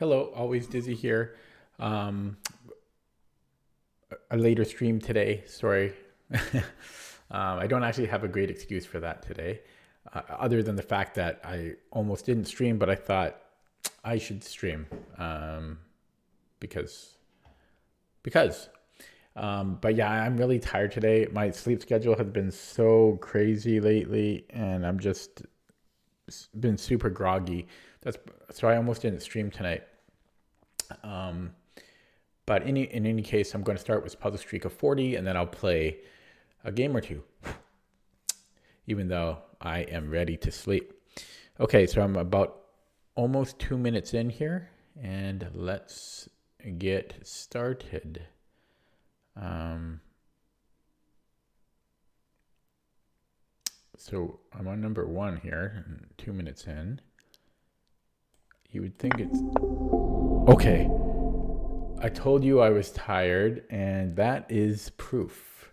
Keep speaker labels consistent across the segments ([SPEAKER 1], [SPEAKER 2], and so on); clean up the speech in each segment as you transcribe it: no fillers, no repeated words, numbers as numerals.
[SPEAKER 1] Hello, always Dizzy here. Um, a later stream today. Sorry. I don't actually have a great excuse for that today, other than the fact that I almost didn't stream, but I thought I should stream because because. But yeah, I'm really tired today. My sleep schedule has been so crazy lately, and I'm just been super groggy. That's so I almost didn't stream tonight. Um, But in any case, I'm going to start with puzzle streak of 40, and then I'll play a game or two, even though I am ready to sleep. Okay, so I'm about almost 2 minutes in here, and let's get started. So I'm on number 1 here, 2 minutes in. You would think it's... Okay. I told you I was tired, and that is proof.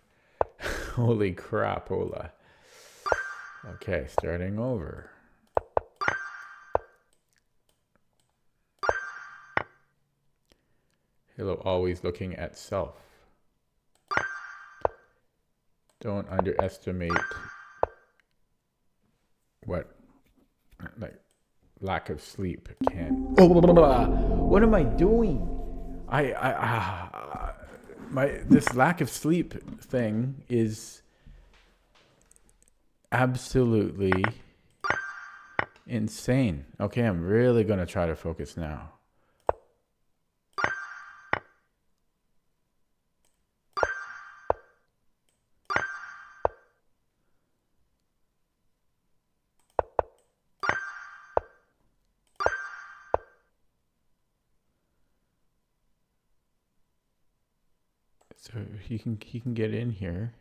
[SPEAKER 1] Holy crap, Ola. Okay, starting over. Hello, always looking at self. Don't underestimate what, like, lack of sleep can... Oh, blah, blah, blah. What am I doing? This lack of sleep thing is absolutely insane. Okay, I'm really gonna try to focus now. So he can get in here.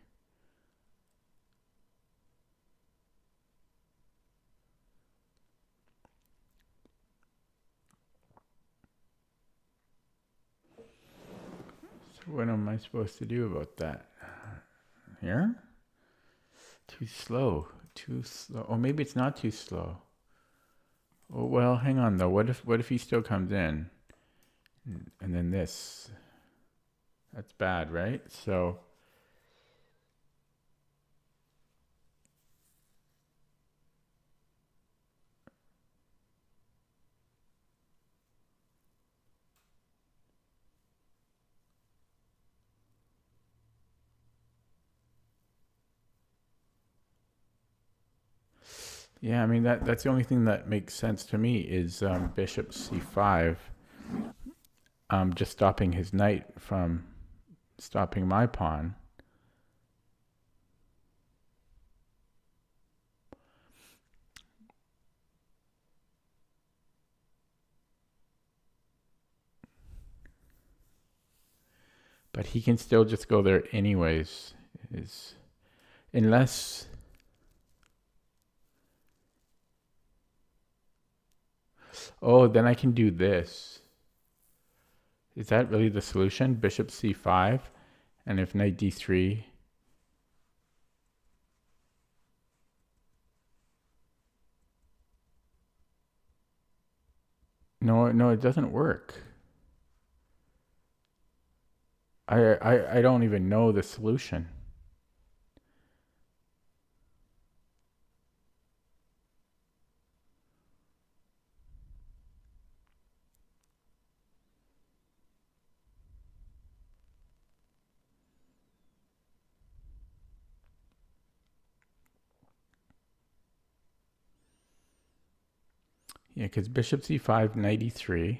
[SPEAKER 1] So what am I supposed to do about that? Here? Too slow. Too slow. Oh, maybe it's not too slow. Oh well, hang on though. What if he still comes in? And then this. That's bad, right? So yeah, I mean that's the only thing that makes sense to me is bishop c5, just stopping his knight from stopping my pawn. But he can still just go there anyways, unless... Oh, then I can do this. Is that really the solution? Bishop c5, and if knight d3... No, it doesn't work. I don't even know the solution. Yeah, because bishop c5, knight e3.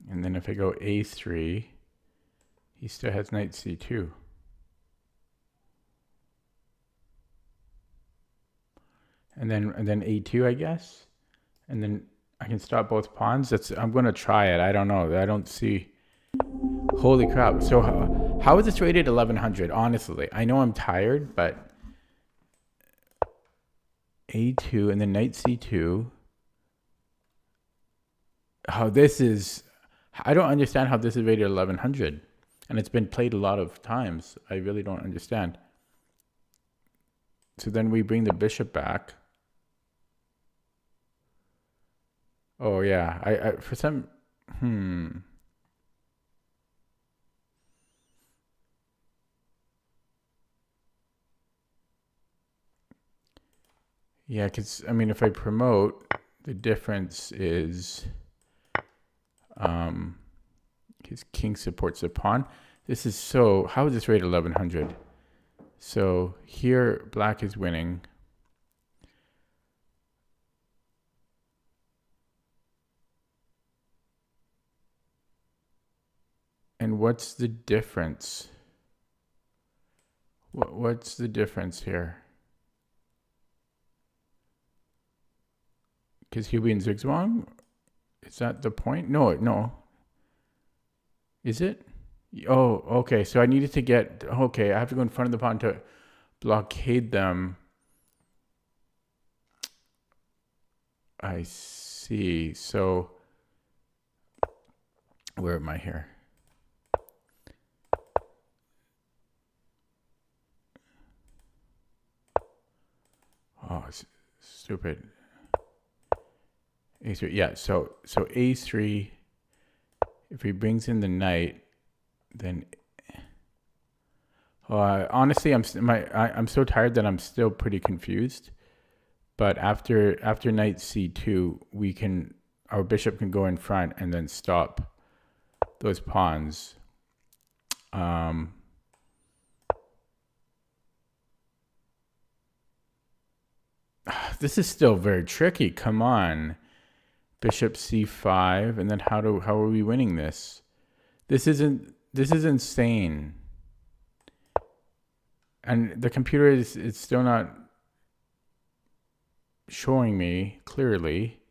[SPEAKER 1] And then if I go a3, he still has knight c2. And then a2, I guess. And then I can stop both pawns. I'm going to try it. I don't know. I don't see... Holy crap. So how is this rated 1100? Honestly, I know I'm tired, but a2 and then knight c2. How this is... I don't understand how this is rated 1100. And it's been played a lot of times. I really don't understand. So then we bring the bishop back. Oh yeah, I for some, yeah, because I mean, if I promote, the difference is, his king supports the pawn. This is so. How is this rate 1100? So here, black is winning. And what's the difference? What's the difference here? Because Hubie and Zugzwang? Is that the point? No. Is it? Oh, okay. So I needed to get, okay, I have to go in front of the pawn to blockade them. I see. So where am I here? Oh, stupid. A3, yeah. So A3. If he brings in the knight, then honestly, I'm so tired that I'm still pretty confused. But after knight c2, our bishop can go in front and then stop those pawns. This is still very tricky. Come on. Bishop c5, and then how are we winning this? This is insane. And the computer is still not showing me clearly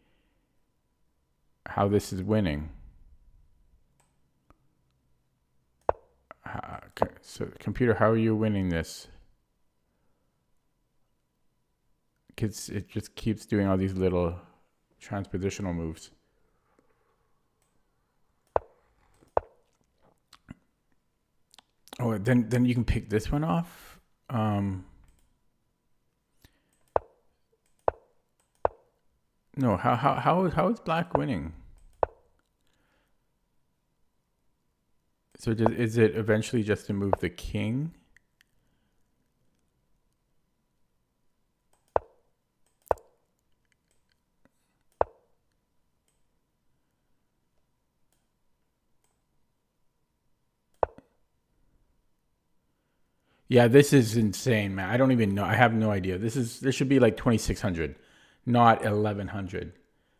[SPEAKER 1] how this is winning. So computer, how are you winning this? Because it just keeps doing all these little transpositional moves. Oh, then you can pick this one off. No, how is black winning? So is it eventually just to move the king? Yeah, this is insane, man. I don't even know. I have no idea. This should be like 2600, not 1100.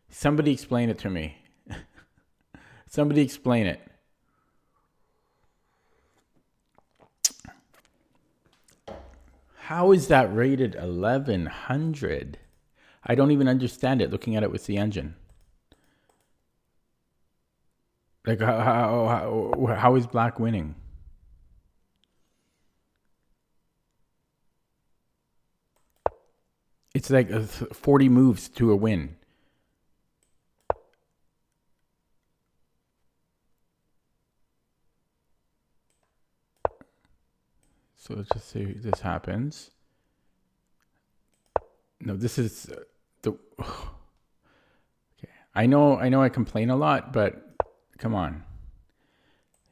[SPEAKER 1] Somebody explain it to me. Somebody explain it. How is that rated 1100? I don't even understand it looking at it with the engine. Like, how is black winning? It's like 40 moves to a win. So let's just say this happens. No, this is the. Okay, I know I complain a lot, but come on.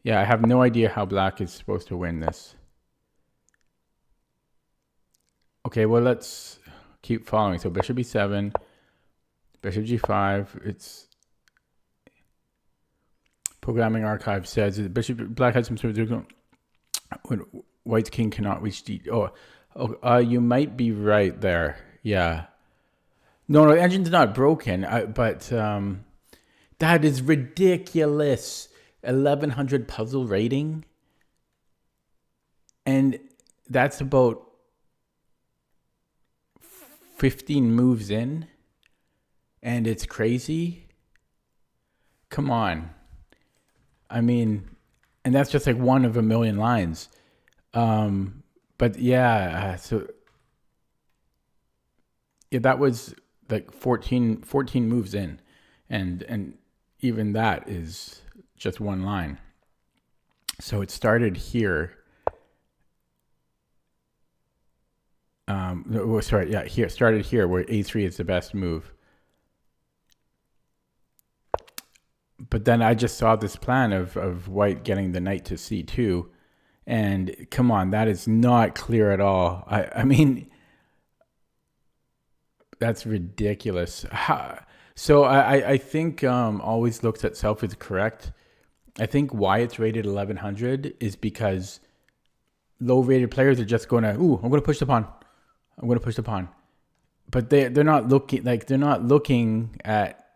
[SPEAKER 1] Yeah, I have no idea how black is supposed to win this. Okay, well, let's keep following. So bishop e7, bishop g5. It's programming archive says that black has some sort of when white's king cannot reach d. You might be right there. Yeah. No, the engine's not broken, but that is ridiculous. 1100 puzzle rating, and that's about 15 moves in, and it's crazy. Come on. I mean, and that's just like one of a million lines. But yeah, that was like 14 moves in, and even that is just one line. So it started here. Sorry, yeah, here started here where a3 is the best move. But then I just saw this plan of white getting the knight to c2, and come on, that is not clear at all. I mean, that's ridiculous. So I think always looks at self is correct. I think why it's rated 1100 is because low rated players are just going to, ooh, I'm going to push the pawn. I'm going to push the pawn. But they're not looking at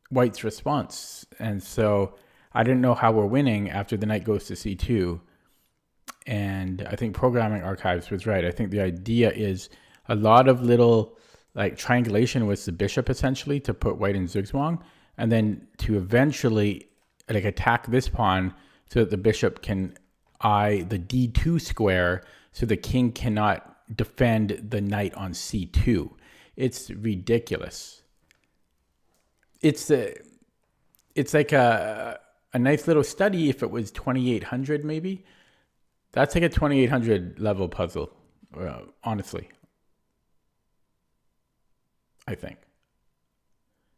[SPEAKER 1] white's response. And so I didn't know how we're winning after the knight goes to c2. And I think Programming Archives was right. I think the idea is a lot of little like triangulation with the bishop essentially to put white in zugzwang, and then to eventually like attack this pawn so that the bishop can eye the d2 square so the king cannot defend the knight on c2. It's ridiculous. It's like a nice little study if it was 2800 maybe. That's like a 2800 level puzzle, honestly. I think.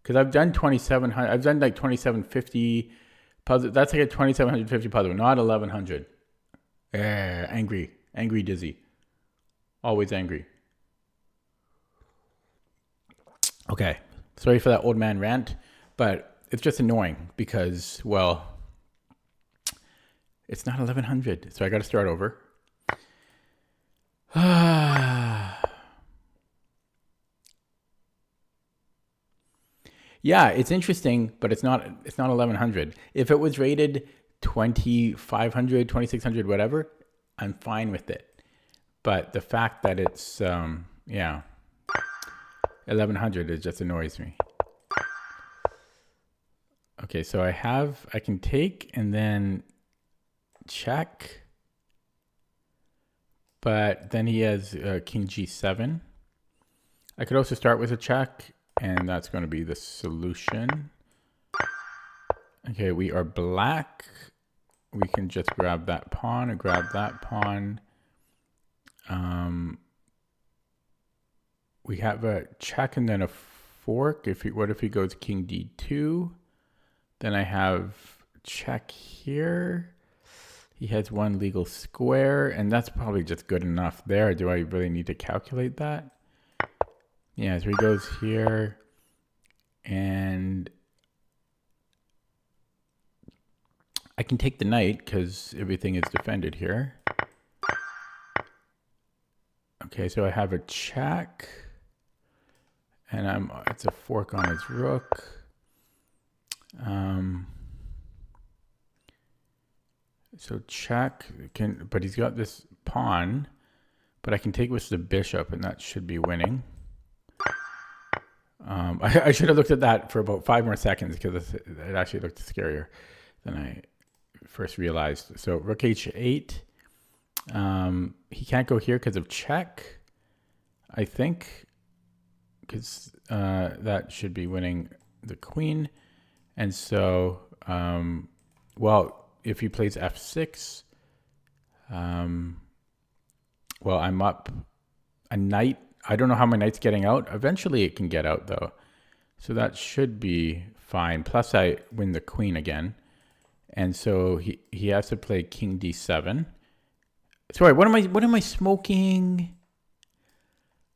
[SPEAKER 1] Because I've done 2700, I've done like 2750 puzzle. That's like a 2750 puzzle, not 1100. Angry dizzy. Always angry. Okay. Sorry for that old man rant, but it's just annoying because, well, it's not 1100. So I got to start over. Yeah, it's interesting, but it's not 1100. If it was rated 2500, 2600, whatever, I'm fine with it. But the fact that it's 1100, it just annoys me. Okay, so I can take and then check. But then he has king g7. I could also start with a check, and that's going to be the solution. Okay, we are black. We can just grab that pawn and grab that pawn. We have a check and then a fork. What if he goes king d2? Then I have check here. He has one legal square, and that's probably just good enough there. Do I really need to calculate that? Yeah, so he goes here, and I can take the knight because everything is defended here. Okay, so I have a check, and it's a fork on his rook. So check, but he's got this pawn, but I can take with the bishop, and that should be winning. I should have looked at that for about 5 more seconds because it actually looked scarier than I first realized. So rook h8. He can't go here because of check, I think, because that should be winning the queen. And so, well, if he plays f6, well, I'm up a knight. I don't know how my knight's getting out. Eventually it can get out though. So that should be fine. Plus I win the queen again. And so he has to play king d7. Sorry, what am I smoking?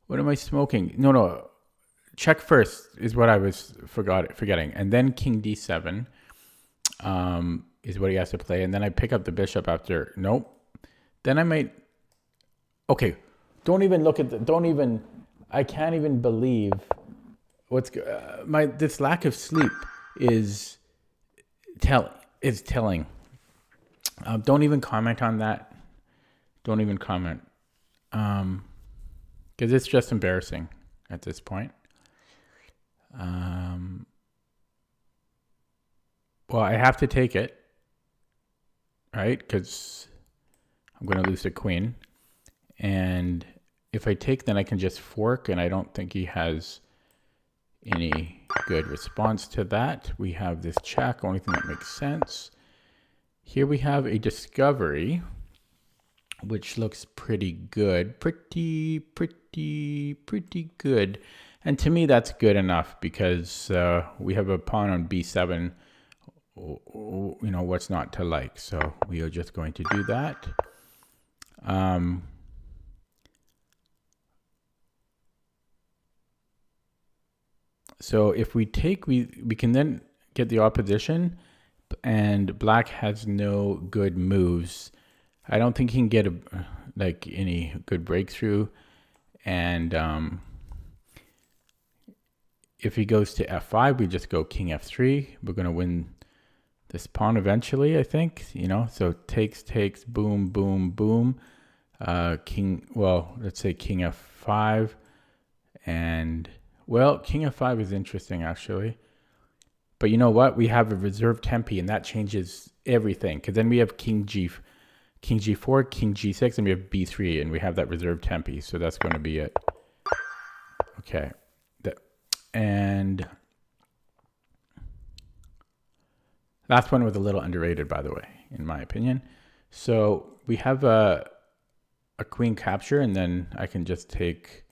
[SPEAKER 1] What am I smoking? No. Check first is what I was forgetting. And then king d7 is what he has to play. And then I pick up the bishop after. Nope. Then I might. Okay. Don't even look at I can't even believe this lack of sleep is telling. Don't even comment on that. Don't even comment. Because it's just embarrassing at this point. Well, I have to take it, right? Because I'm going to lose the queen. And if I take, then I can just fork, and I don't think he has any good response to that. We have this check, only thing that makes sense. Here we have a discovery which looks pretty good. Pretty good. And to me, that's good enough because we have a pawn on b7. You know, what's not to like? So we are just going to do that. So if we take, we can then get the opposition, and black has no good moves. I don't think he can get like any good breakthrough. And if he goes to f5, we just go king f3. We're going to win this pawn eventually, I think. You know, so takes, boom, boom, boom. King, well, let's say king f5. And, well, king f5 is interesting, actually. But you know what? We have a reserve tempi, and that changes everything. Because then we have king g4, king g6, and we have b3, and we have that reserve tempi. So that's going to be it. Okay. And last one was a little underrated, by the way, in my opinion. So we have a queen capture, and then I can just take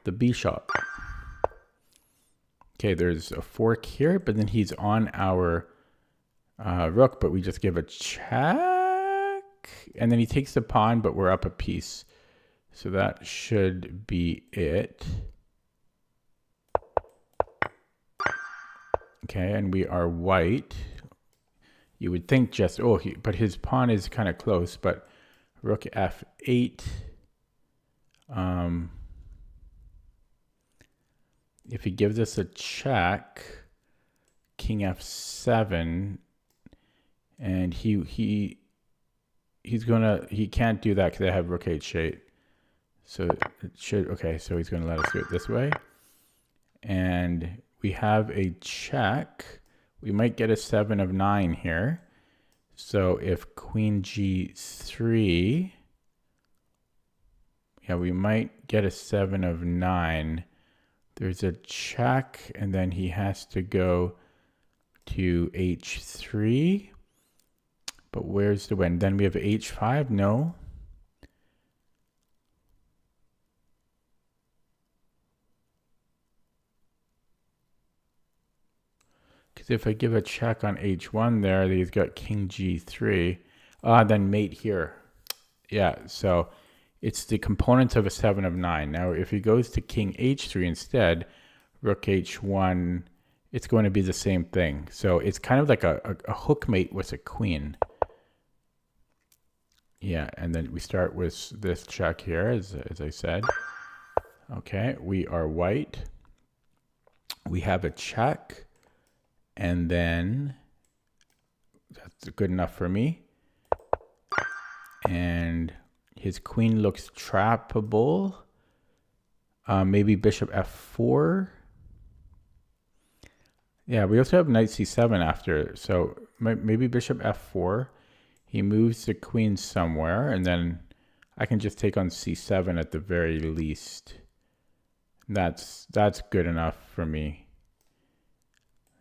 [SPEAKER 1] the b shot. Okay, there's a fork here, but then he's on our rook, but we just give a check. And then he takes the pawn, but we're up a piece. So that should be it. Okay, and we are white. You would think just, but his pawn is kind of close, but rook f8. If he gives us a check, king f7, and he can't do that because I have rook h8. So it should, okay, so he's gonna let us do it this way. And we have a check. We might get a 7 of 9 here. So if queen g3, yeah, we might get a 7 of 9. There's a check, and then he has to go to h3. But where's the win? Then we have h5. No. Because if I give a check on h1 there, he's got king g3. Then mate here. Yeah, so it's the components of a 7 of 9. Now, if he goes to king h3 instead, rook h1, it's going to be the same thing. So it's kind of like a hook mate with a queen. Yeah, and then we start with this check here, as I said. Okay, we are white. We have a check. And then that's good enough for me. And his queen looks trappable. Maybe bishop f4. Yeah, we also have knight c7 after. So maybe bishop f4. He moves the queen somewhere. And then I can just take on c7 at the very least. That's good enough for me.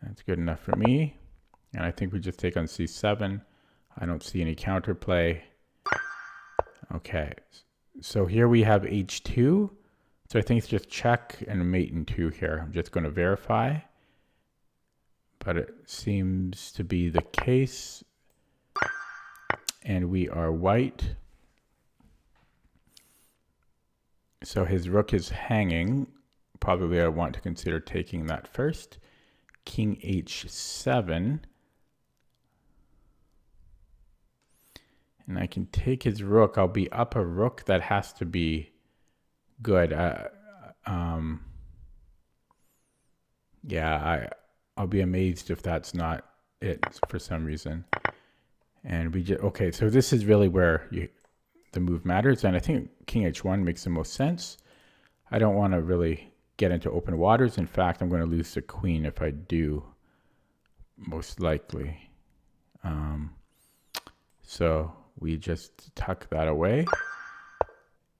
[SPEAKER 1] That's good enough for me. And I think we just take on c7. I don't see any counterplay. Okay. So here we have h2. So I think it's just check and mate in 2 here. I'm just going to verify. But it seems to be the case. And we are white. So his rook is hanging. Probably I want to consider taking that first. King h7. And I can take his rook. I'll be up a rook. That has to be good. Yeah, I'll be amazed if that's not it for some reason. And we just, okay, so this is really where the move matters. And I think king h1 makes the most sense. I don't want to really get into open waters. In fact, I'm going to lose the queen if I do, most likely. So we just tuck that away.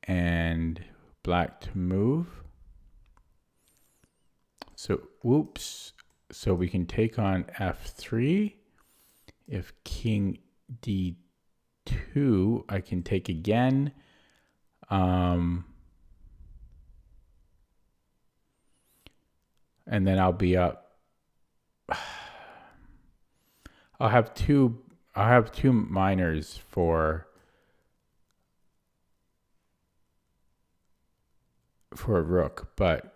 [SPEAKER 1] And black to move. So, whoops. So we can take on f3. If king d2, 2, I can take again. And then I'll be up. I'll have two minors for a rook, but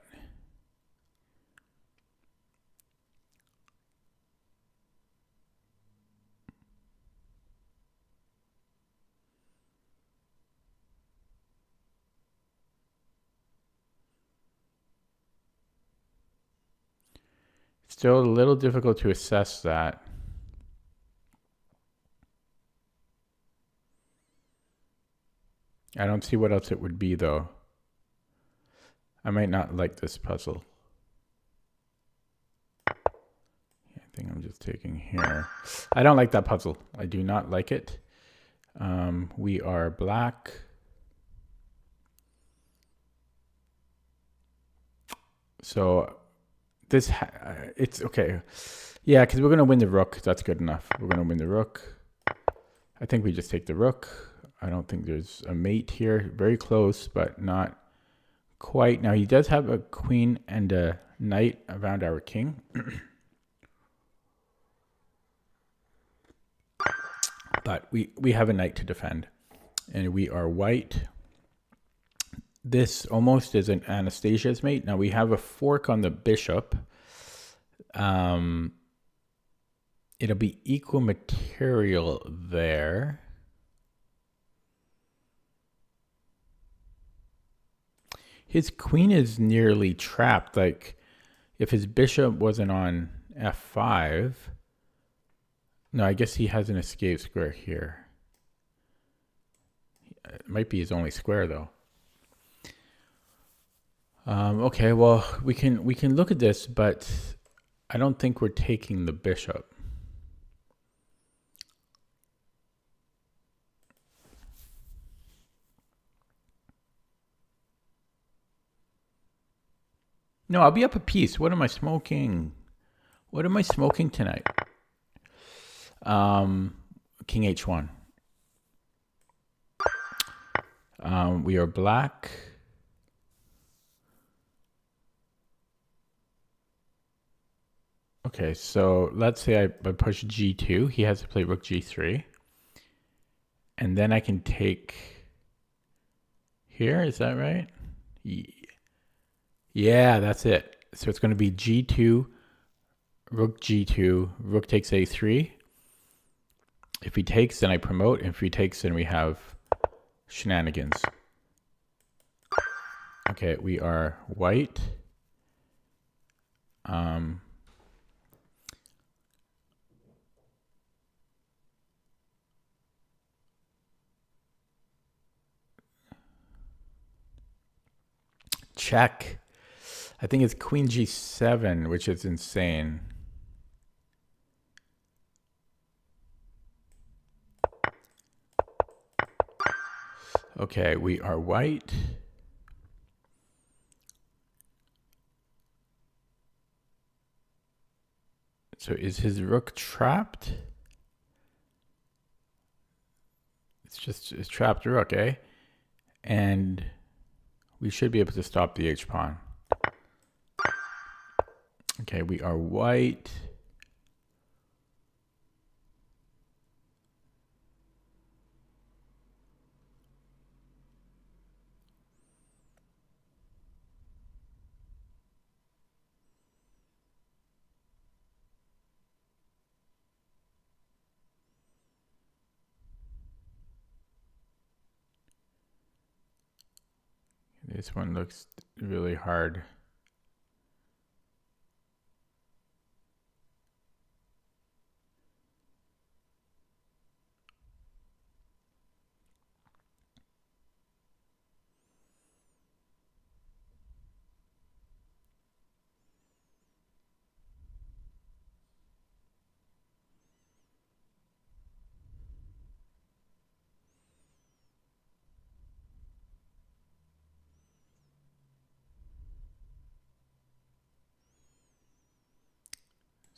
[SPEAKER 1] still a little difficult to assess that. I don't see what else it would be, though. I might not like this puzzle. I think I'm just taking here. I don't like that puzzle. I do not like it. We are black. So this, it's okay. Yeah, because we're going to win the rook. That's good enough. We're going to win the rook. I think we just take the rook. I don't think there's a mate here. Very close, but not quite. Now, he does have a queen and a knight around our king. But we have a knight to defend. And we are white. This almost is an Anastasia's mate. Now, we have a fork on the bishop. It'll be equal material there. His queen is nearly trapped. Like, if his bishop wasn't on f5... No, I guess he has an escape square here. It might be his only square, though. Okay, well, we can look at this, but I don't think we're taking the bishop. No, I'll be up a piece. What am I smoking? What am I smoking tonight? King h1. We are black. Okay, so let's say I push g2. He has to play rook g3. And then I can take here. Is that right? Yeah, that's it. So it's going to be g2, rook g2, rook takes a3. If he takes, then I promote. If he takes, then we have shenanigans. Okay, we are white. Check. I think it's queen g7, which is insane. Okay, we are white. So is his rook trapped? It's just a trapped rook, eh? And we should be able to stop the h-pawn. Okay, we are white. This one looks really hard.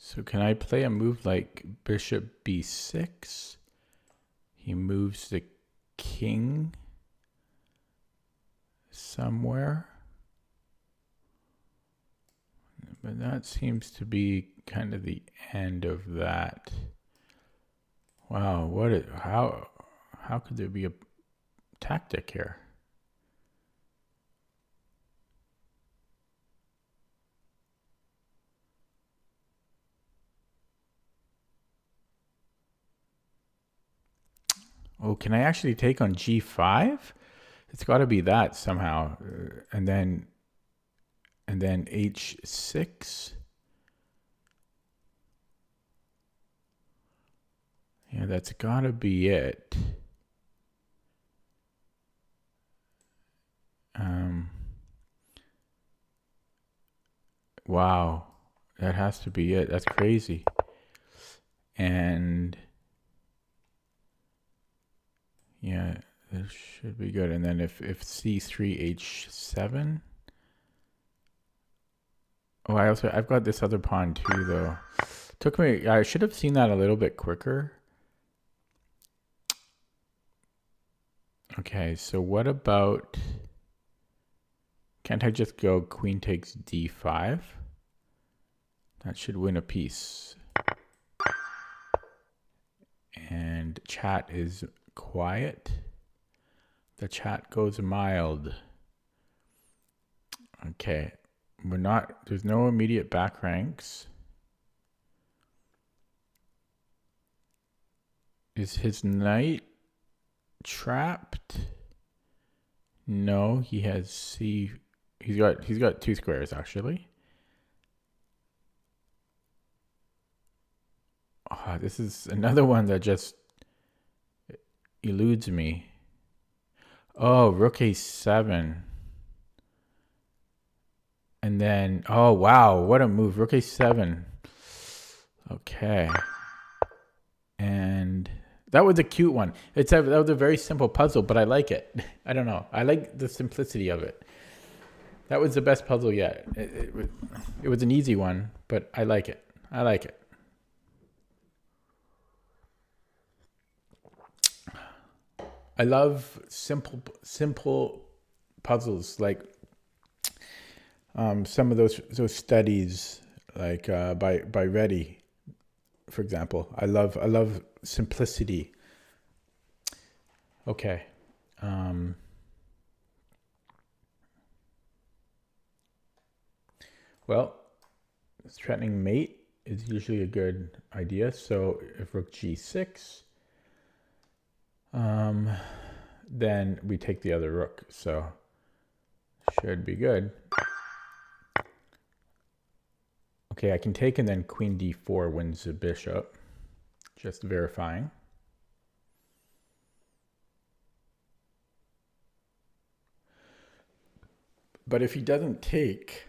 [SPEAKER 1] So can I play a move like bishop b6? he moves the king somewhere. But that seems to be kind of the end of that. Wow, how could there be a tactic here? Oh, can I actually take on g5? It's got to be that somehow. And then h6. Yeah, that's got to be it. Wow, that has to be it. That's crazy. And yeah, this should be good. And then if c3 h7. Oh, I've got this other pawn too, though. I should have seen that a little bit quicker. Okay, so what about, can't I just go queen takes d5? That should win a piece. And chat is quiet. The chat goes mild. Okay, there's no immediate back ranks. Is his knight trapped? No, he has he's got 2 squares actually. Oh, this is another one that just eludes me. Oh, rook a7. And then, oh wow, what a move. Rook a7. Okay. And that was a cute one. That was a very simple puzzle, but I like it. I don't know. I like the simplicity of it. That was the best puzzle yet. It was an easy one, but I like it. I like it. I love simple puzzles, like some of those studies, like by Reddy, for example. I love simplicity. Okay. Well, threatening mate is usually a good idea. So if rook g6, then we take the other rook. So should be good. Okay, I can take, and then queen d4 wins the bishop. Just verifying. But if he doesn't take,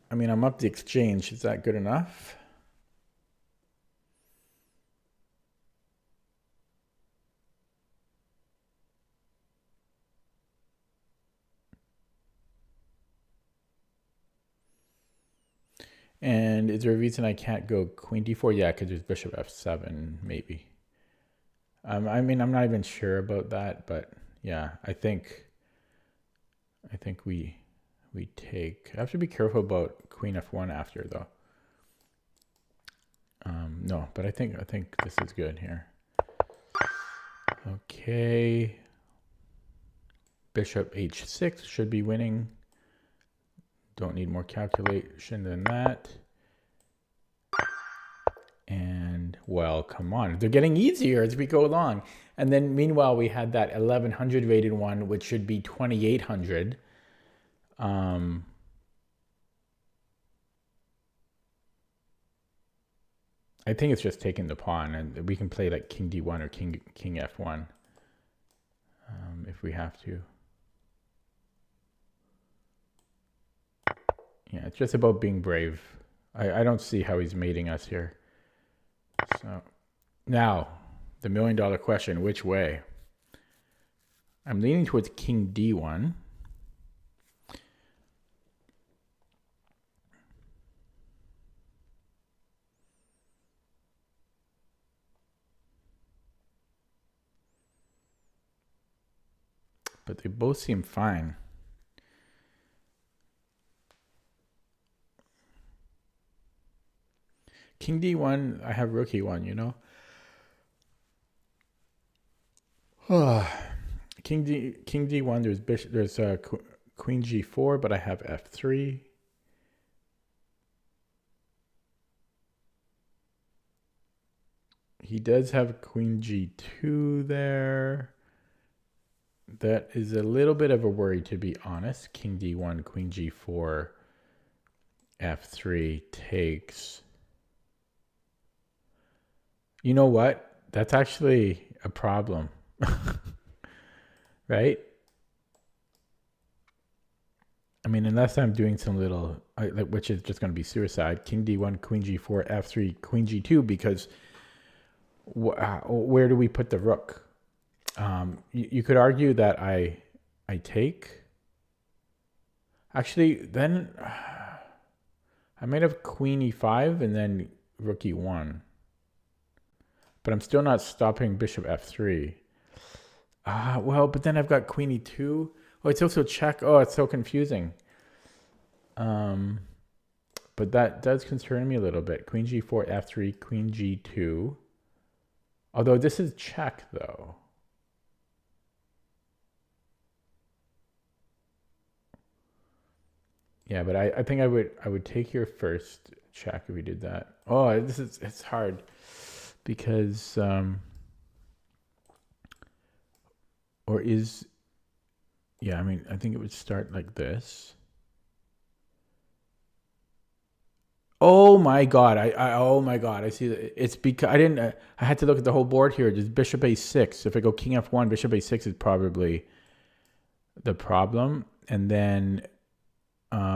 [SPEAKER 1] I mean, I'm up the exchange. Is that good enough? And is there a reason I can't go queen d4? Yeah, because there's bishop f7, maybe. I mean, I'm not even sure about that, but yeah, I think we take. I have to be careful about queen f1 after, though. No, but I think this is good here. Okay. Bishop h6 should be winning. Don't need more calculation than that. And, well, come on. They're getting easier as we go along. And then, meanwhile, we had that 1100 rated one, which should be 2800. I think it's just taking the pawn, and we can play like king d1 or king f1 if we have to. Yeah, it's just about being brave. I don't see how he's mating us here. So now, the $1 million question, which way? I'm leaning towards king d1. but they both seem fine. King D1, I have rook E1, you know? King D1, there's Queen G4, but I have F3. He does have Queen G2 there. That is a little bit of a worry, to be honest. King D1, Queen G4, F3 takes. You know what? That's actually a problem. Right? I mean, unless I'm doing some little, which is just going to be suicide. King D1, Queen G4, F3, Queen G2, because where do we put the rook? You could argue that I take. Actually, then I might have Queen E5 and then Rook E1. But I'm still not stopping Bishop F3. Well, but then I've got Queen E2. Oh, it's also check. Oh, it's so confusing. But that does concern me a little bit. Queen G4, F3, Queen G2. Although this is check, though. Yeah, but I think I would take here first, check if we did that. Oh, it's hard because yeah, I mean, I think it would start like this. Oh my god! Oh my god! I see that it's because I had to look at the whole board here. Just Bishop A6. If I go King F1, Bishop A6 is probably the problem. And then,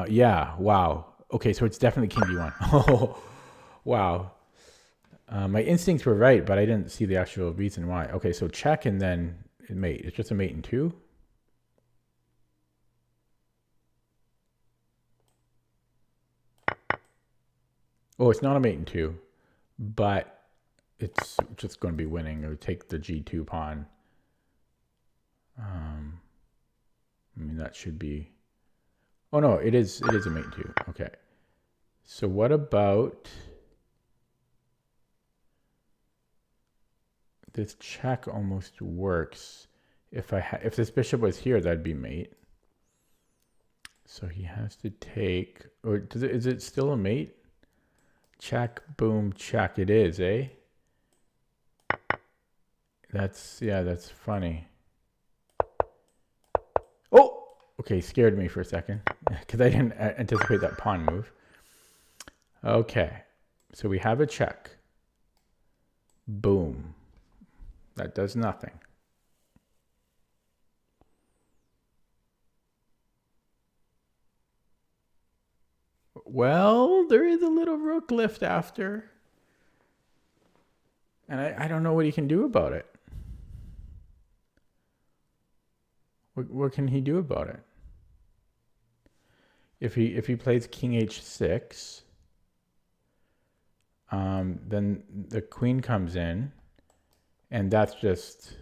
[SPEAKER 1] yeah, wow. Okay, so it's definitely King D1. Oh, wow. My instincts were right, but I didn't see the actual reason why. Okay, so check and then mate. It's just a mate in 2. Oh, it's not a mate in 2, but it's just going to be winning. It would take the G2 pawn. I mean, that should be... Oh, no, it is a mate in 2. Okay. So what about... This check almost works. If this bishop was here, that'd be mate. So he has to take... Or is it still a mate? Check, boom, check. It is, eh? That's funny. Oh! Okay, scared me for a second. Because I didn't anticipate that pawn move. Okay. So we have a check. Boom. That does nothing. Well, there is a little rook lift after. And I don't know what he can do about it. What can he do about it? If he plays King H6, then the queen comes in, and that's just...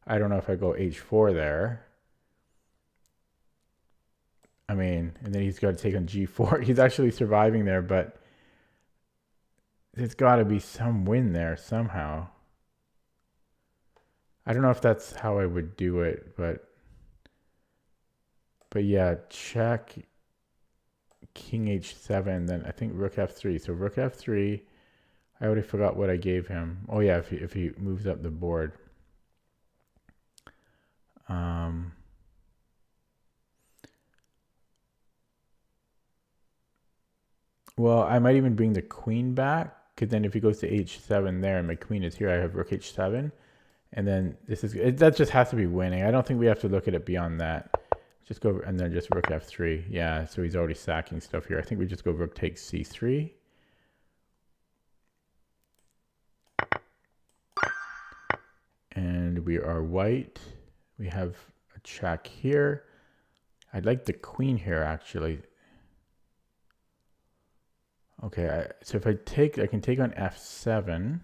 [SPEAKER 1] I don't know if I go H4 there. I mean, and then he's got to take on G4. He's actually surviving there, but there's got to be some win there somehow. I don't know if that's how I would do it, but yeah, check King H7, then I think Rook F3. So Rook F3, I already forgot what I gave him. Oh yeah, if he moves up the board. Well, I might even bring the queen back, because then if he goes to H7 there and my queen is here, I have Rook H7. And then that just has to be winning. I don't think we have to look at it beyond that. Just go, and then just Rook F3. Yeah, so he's already sacking stuff here. I think we just go Rook takes C3. And we are white. We have a check here. I'd like the queen here, actually. Okay, so if I can take on F7.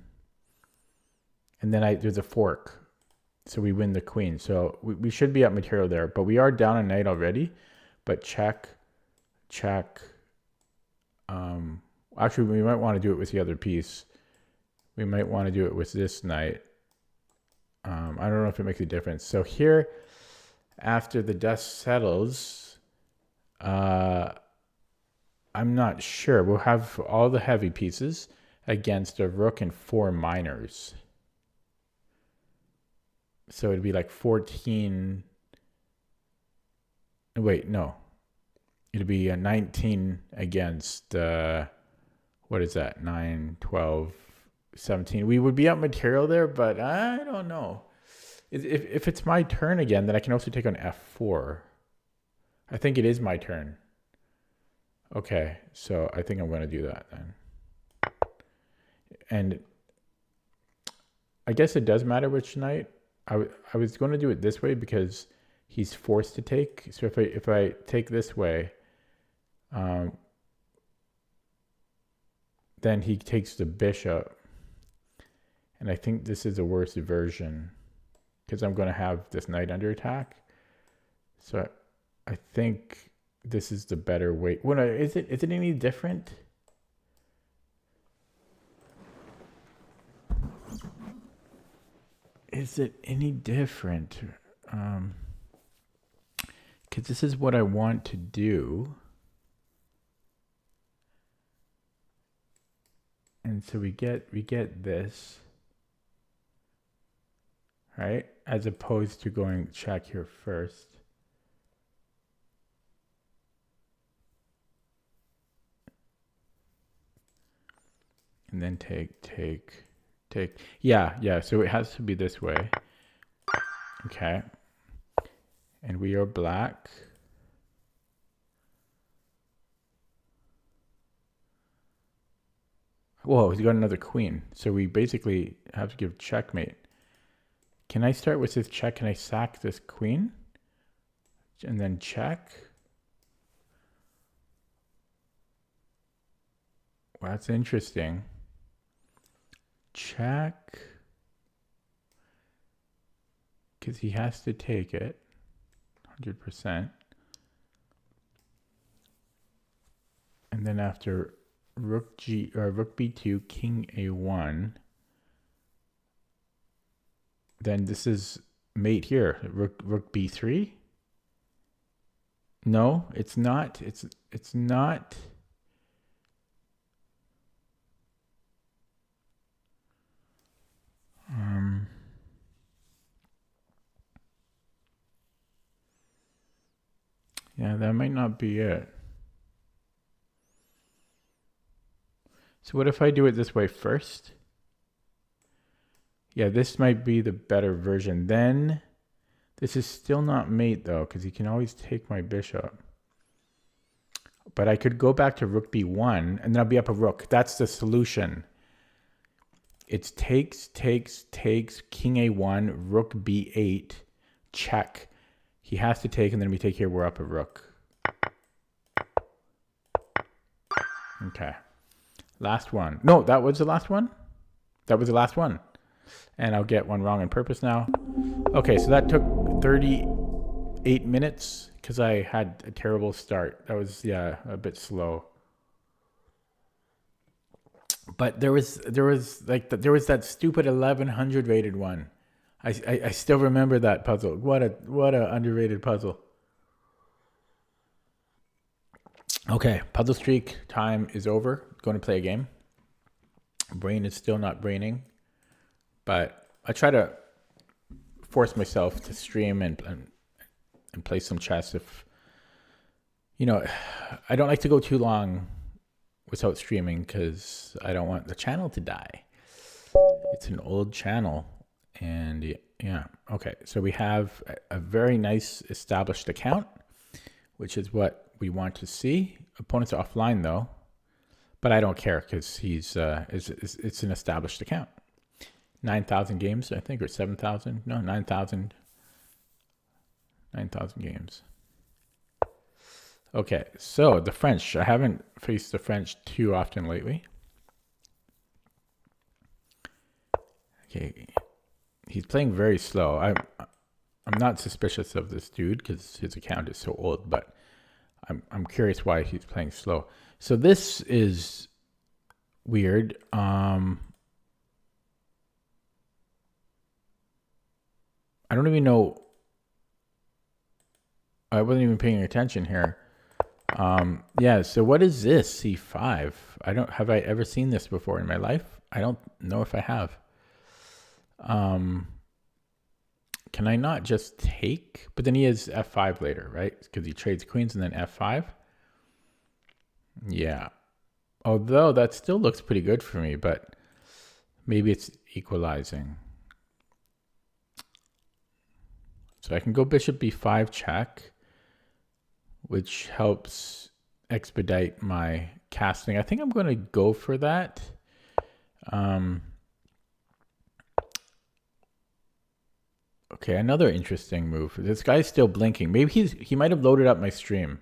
[SPEAKER 1] And then there's a fork. So we win the queen. So we should be up material there, but we are down a knight already. But check. Actually, we might want to do it with the other piece. We might want to do it with this knight. I don't know if it makes a difference. So here, after the dust settles, I'm not sure. We'll have all the heavy pieces against a rook and 4 minors. So it'd be like 14. Wait, no. It'd be a 19 against, what is that? 9, 12, 17. We would be up material there, but I don't know. If it's my turn again, then I can also take on f4. I think it is my turn. Okay, so I think I'm going to do that then. And I guess it does matter which knight. I was going to do it this way because he's forced to take. So if I take this way, then he takes the bishop. And I think this is a worse version because I'm going to have this knight under attack. So I think this is the better way. Well, is it any different? Is it any different? Because this is what I want to do. And so we get this, right? As opposed to going check here first. And then take. Yeah, so it has to be this way. Okay. And we are black. Whoa, he's got another queen. So we basically have to give checkmate. Can I start with this check? Can I sack this queen? And then check. Well, that's interesting. Check. Because he has to take it. 100%. And then after rook G or rook B2, king A1. Then this is mate here. Rook B3. No, it's not. It's not. Yeah, that might not be it. So what if I do it this way first? Yeah, this might be the better version. Then this is still not mate though, because he can always take my bishop. But I could go back to rook B1 and then I'll be up a rook. That's the solution. It's takes, king A1, rook B8, check. He has to take, and then we take here, we're up a rook. Okay. Last one. No, that was the last one? That was the last one. And I'll get one wrong on purpose now. Okay, so that took 38 minutes because I had a terrible start. That was, yeah, a bit slow. But there was that stupid 1100 rated one. I still remember that puzzle. What a underrated puzzle. Okay, puzzle streak time is over. Going to play a game. Brain is still not braining, but I try to force myself to stream and play some chess. If you know, I don't like to go too long without streaming because I don't want the channel to die. It's an old channel. And yeah, okay. So we have a very nice established account, which is what we want to see. Opponent's offline though, but I don't care because he's it's an established account. 9,000 games, I think, or 7,000. No, 9,000. 9,000 games. Okay, so the French. I haven't faced the French too often lately. Okay. He's playing very slow. I'm not suspicious of this dude because his account is so old, but I'm curious why he's playing slow. So this is weird. I don't even know. I wasn't even paying attention here. Yeah, so what is this C5? Have I ever seen this before in my life? I don't know if I have. Can I not just take? But then he has F5 later, right? Because he trades queens and then F5. Yeah. Although that still looks pretty good for me, but maybe it's equalizing. So I can go bishop b5 check, which helps expedite my casting. I think I'm going to go for that. Okay, another interesting move. This guy's still blinking. Maybe he might have loaded up my stream.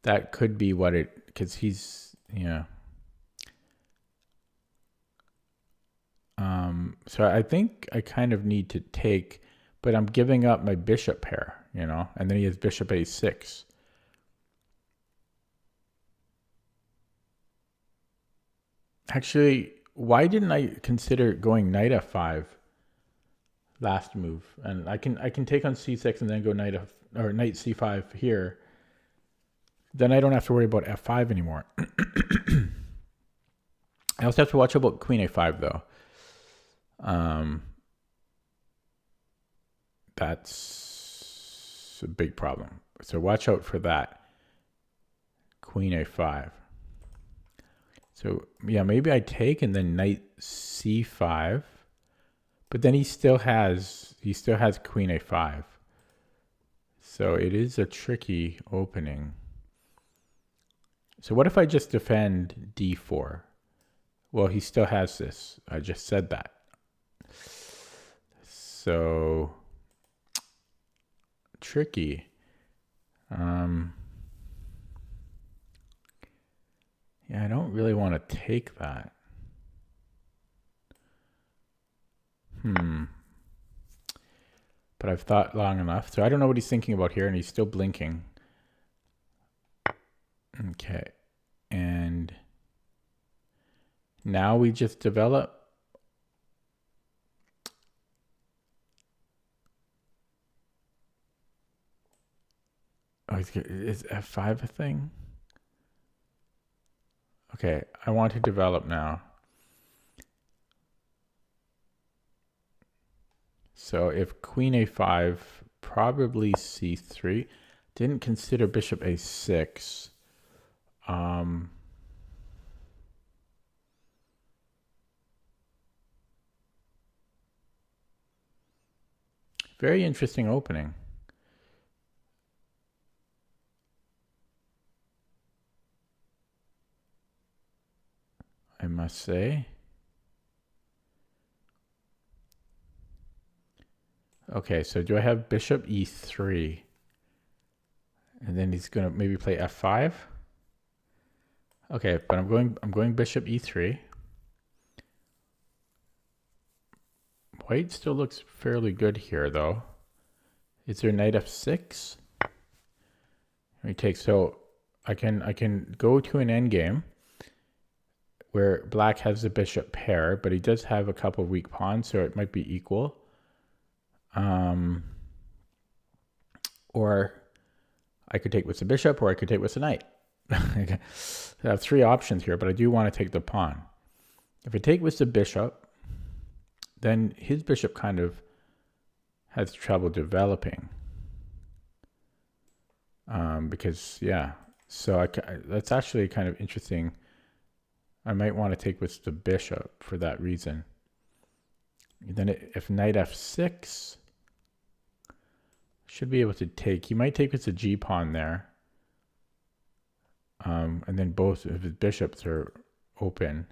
[SPEAKER 1] That could be what it, because he's, yeah. So I think I kind of need to take, but I'm giving up my bishop pair, you know, and then he has bishop a6. Actually, why didn't I consider going knight f5 last move? And I can take on c6 and then go knight c5 here. Then I don't have to worry about f5 anymore. I also have to watch about queen a5 though. That's a big problem. So watch out for that. Queen a5. So yeah, maybe I take and then knight c5. But then he still has queen a5. So it is a tricky opening. So what if I just defend d4? Well, he still has this. I just said that. So tricky. Yeah, I don't really want to take that. But I've thought long enough. So I don't know what he's thinking about here, and he's still blinking. Okay. And now we just develop. Oh, is F5 a thing? Okay, I want to develop now. So if queen a5, probably c3. Didn't consider bishop a6. Very interesting opening. I must say. Okay, so do I have bishop e3? And then he's gonna maybe play f5. Okay, but I'm going bishop e3. White still looks fairly good here though. Is there knight f6? Let me take, so I can go to an endgame where black has the bishop pair, but he does have a couple of weak pawns, so it might be equal. Or I could take with the bishop, or I could take with the knight. I have three options here, but I do want to take the pawn. If I take with the bishop, then his bishop kind of has trouble developing. Because, yeah, so that's actually kind of interesting. I might want to take with the bishop for that reason. And then if knight f6, should be able to take. He might take with the g pawn there. And then both of his bishops are open.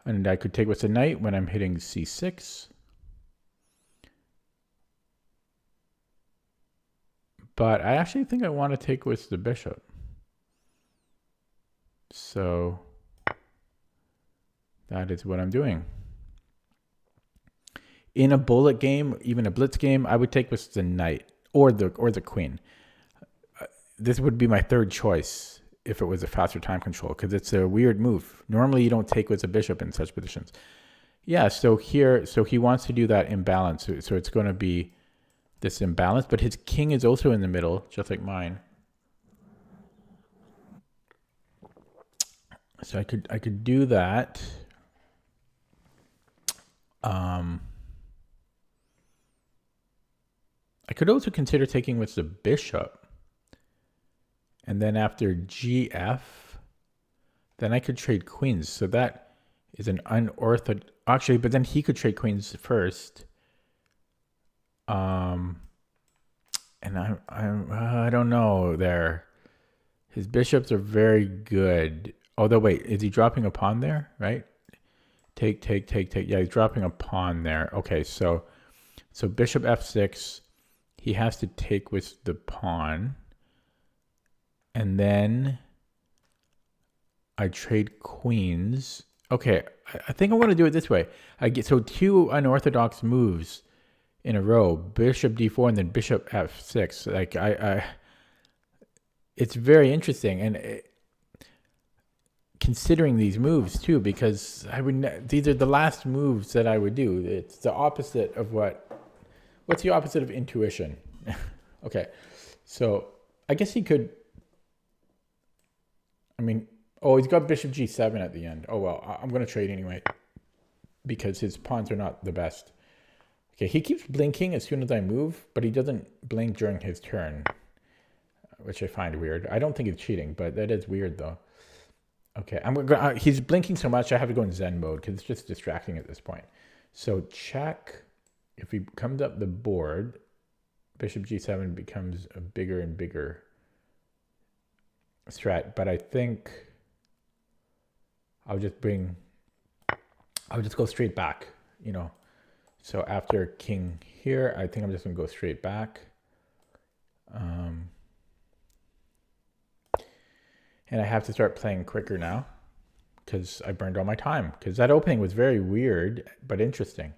[SPEAKER 1] And I could take with the knight when I'm hitting c6. But I actually think I want to take with the bishop. So That is what I'm doing. In a bullet game, even a blitz game, I would take with the knight or the queen. This would be my third choice if it was a faster time control, because it's a weird move. Normally you don't take with a bishop in such positions. Yeah, so he wants to do that imbalance. So it's going to be this imbalance, but his king is also in the middle, just like mine. So I could do that. I could also consider taking with the bishop. And then after GF, then I could trade queens. So that is an unorthodox. Actually, but then he could trade queens first. And I don't know there. His bishops are very good. Although, wait, is he dropping a pawn there? Right? Take. Yeah, he's dropping a pawn there. Okay, so bishop f6. He has to take with the pawn. And then I trade queens. Okay, I think I'm going to do it this way. I get so two unorthodox moves in a row: bishop d4 and then bishop f6. Like it's very interesting, and considering these moves too, because these are the last moves that I would do. It's the opposite of what's the opposite of intuition? Okay, so I guess he could. I mean, oh, he's got bishop g7 at the end. Oh, well, I'm going to trade anyway because his pawns are not the best. Okay, he keeps blinking as soon as I move, but he doesn't blink during his turn, which I find weird. I don't think he's cheating, but that is weird, though. Okay, he's blinking so much, I have to go in Zen mode because it's just distracting at this point. So check. If he comes up the board, bishop g7 becomes a bigger and bigger strat, but I think I'll just go straight back, you know. So after king here, I think I'm just gonna go straight back. And I have to start playing quicker now because I burned all my time, because that opening was very weird but interesting.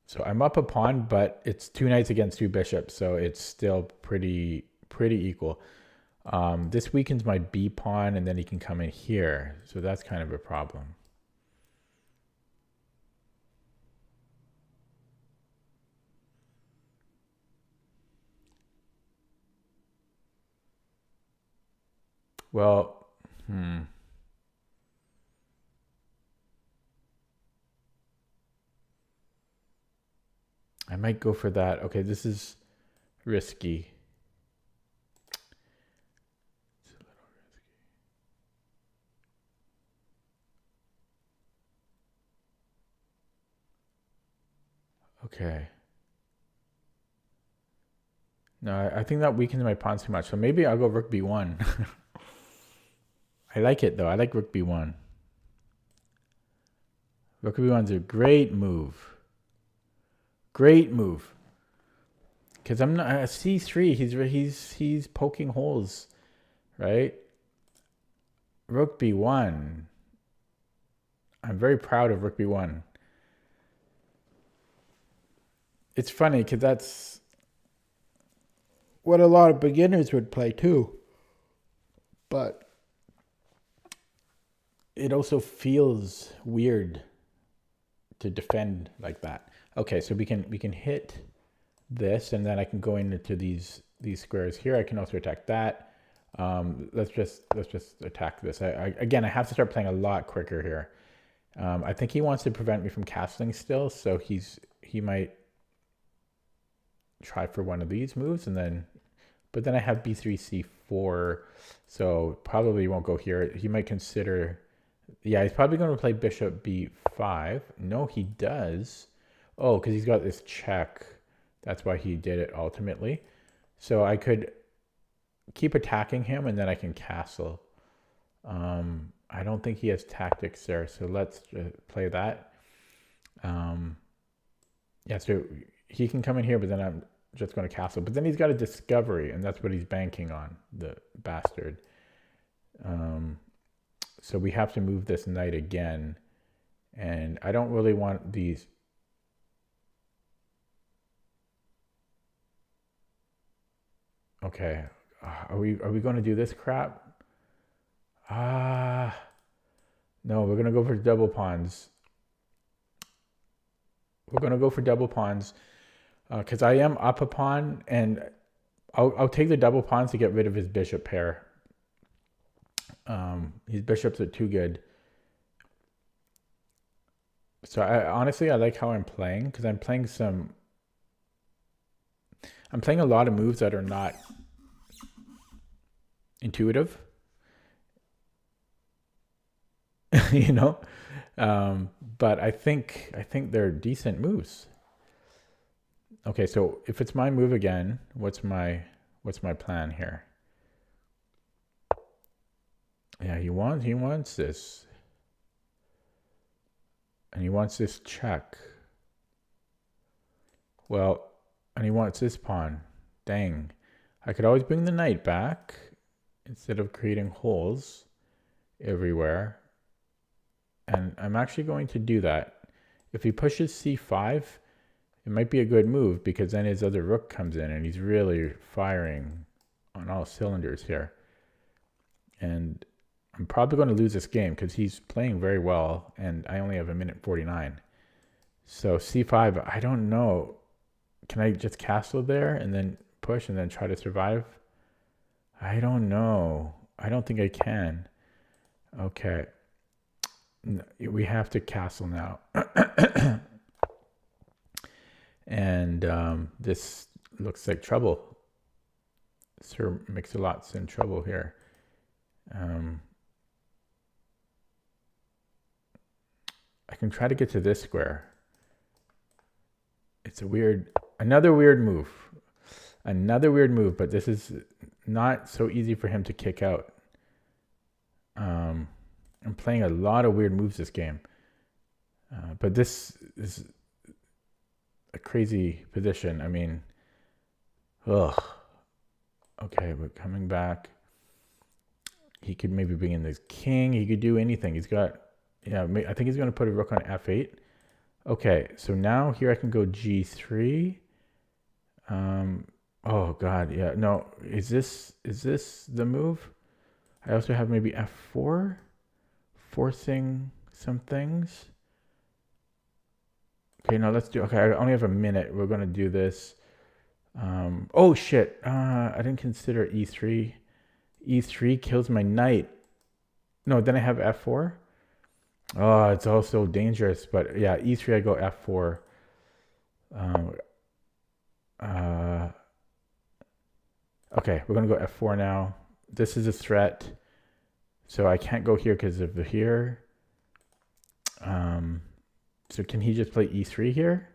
[SPEAKER 1] So I'm up a pawn, but it's two knights against two bishops, so it's still pretty equal. This weakens my b pawn, and then he can come in here, so that's kind of a problem. Well, I might go for that. Okay, this is risky. It's a little risky. Okay. No, I think that weakens my pawns too much. So maybe I'll go rook b1. I like it though. I like rook b1. Rook b1 is a great move. Great move. Because I'm not c3. He's poking holes, right? Rook b1. I'm very proud of rook b1. It's funny because that's what a lot of beginners would play too. But it also feels weird to defend like that. Okay, so we can hit this, and then I can go into these squares here. I can also attack that. Let's just attack this. Again, I have to start playing a lot quicker here. I think he wants to prevent me from castling still, so he might try for one of these moves, and then, but then I have b3 c4, so probably won't go here. He might consider, yeah, he's probably going to play bishop b5. No, he does. Oh, because he's got this check. That's why he did it ultimately. So I could keep attacking him, and then I can castle. I don't think he has tactics there, so let's play that. Yeah, so he can come in here, but then just going to castle. But then he's got a discovery, and that's what he's banking on, the bastard. So we have to move this knight again. And I don't really want these. Okay. Are we going to do this crap? No, we're going to go for double pawns. We're going to go for double pawns because I am up a pawn, and I'll take the double pawns to get rid of his bishop pair. His bishops are too good. So honestly, I like how I'm playing because I'm playing a lot of moves that are not intuitive. You know, but I think they're decent moves. Okay, so if it's my move again, what's my plan here? Yeah, he wants this. And he wants this check. Well, and he wants this pawn. Dang. I could always bring the knight back instead of creating holes everywhere. And I'm actually going to do that. If he pushes c5, it might be a good move because then his other rook comes in and he's really firing on all cylinders here. And I'm probably going to lose this game because he's playing very well and I only have 1:49. So c5, I don't know. Can I just castle there and then push and then try to survive? I don't know. I don't think I can. Okay. We have to castle now. And this looks like trouble. Sir Mix-a-Lot's in trouble here. I can try to get to this square. It's another weird move. Another weird move, but this is not so easy for him to kick out. I'm playing a lot of weird moves this game. But this is a crazy position. I mean, ugh. Okay, we're coming back. He could maybe bring in this king. He could do anything. He's got, yeah, I think he's going to put a rook on f8. Okay, so now here I can go g3. Oh God, yeah. No, is this the move? I also have maybe f4, forcing some things. Okay, no, let's do. Okay, I only have a minute. We're gonna do this. Oh shit! I didn't consider e3. E3 kills my knight. No, then I have f4. Oh, it's also dangerous. But yeah, e3 I go f4. Okay, we're gonna go f4 now. This is a threat, so I can't go here because of the here. So can he just play e3 here?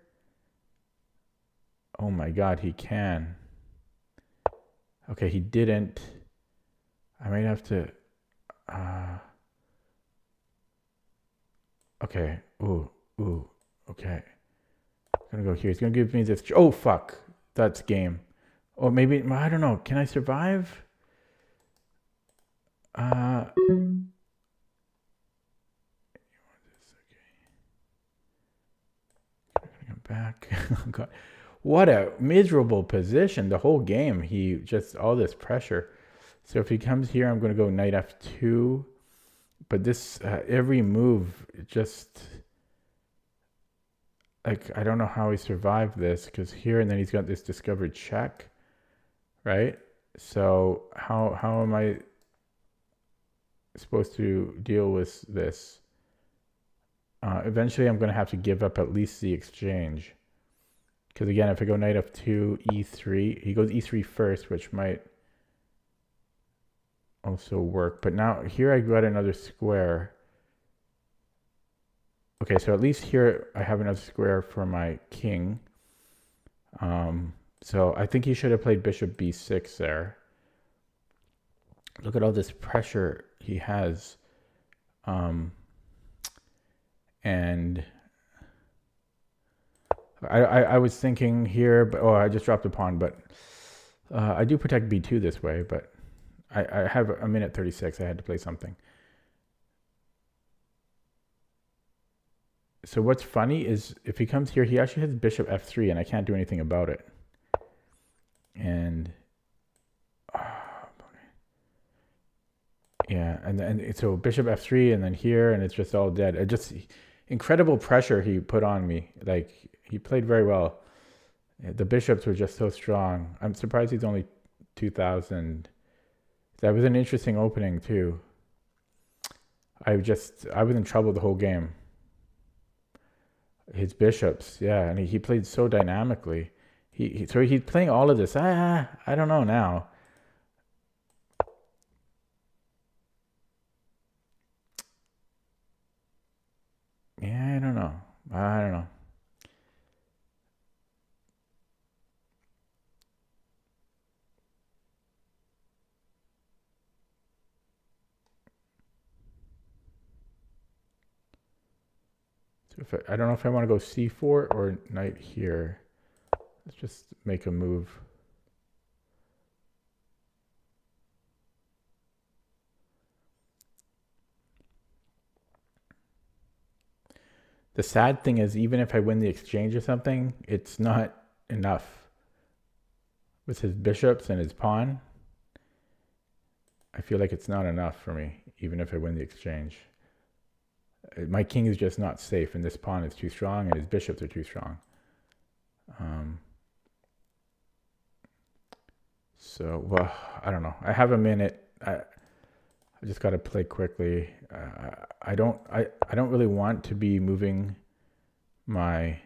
[SPEAKER 1] Oh my God, he can. Okay, he didn't. I might have to. Okay. Ooh. Okay. I'm gonna go here. He's gonna give me this. Oh fuck, that's game. Or maybe I don't know. Can I survive? Back. God. What a miserable position the whole game. He just all this pressure. So if he comes here, I'm going to go knight f2. But this every move just like I don't know how he survived this because here and then he's got this discovered check, right? So how am I supposed to deal with this? Eventually, I'm going to have to give up at least the exchange. Because again, if I go knight f2, e3, he goes e3 first, which might also work. But now here I got another square. Okay, so at least here I have another square for my king. So I think he should have played bishop b6 there. Look at all this pressure he has. And I was thinking here, but I just dropped a pawn, but I do protect b2 this way, but I have a minute 36. I had to play something. So what's funny is if he comes here, he actually has bishop f3, and I can't do anything about it. And yeah, and so bishop f3, and then here, and it's just all dead. It just incredible pressure he put on me. Like, he played very well. The bishops were just so strong. I'm surprised he's only 2,000. That was an interesting opening too. I was in trouble the whole game. His bishops, yeah, and he played so dynamically. So he's playing all of this. I don't know now. Yeah, I don't know. I don't know. So I don't know if I want to go c4 or knight here. Let's just make a move. The sad thing is, even if I win the exchange or something, it's not enough. With his bishops and his pawn, I feel like it's not enough for me, even if I win the exchange. My king is just not safe, and this pawn is too strong, and his bishops are too strong. So, well, I don't know. I have a minute. I just got to play quickly. I don't really want to be moving my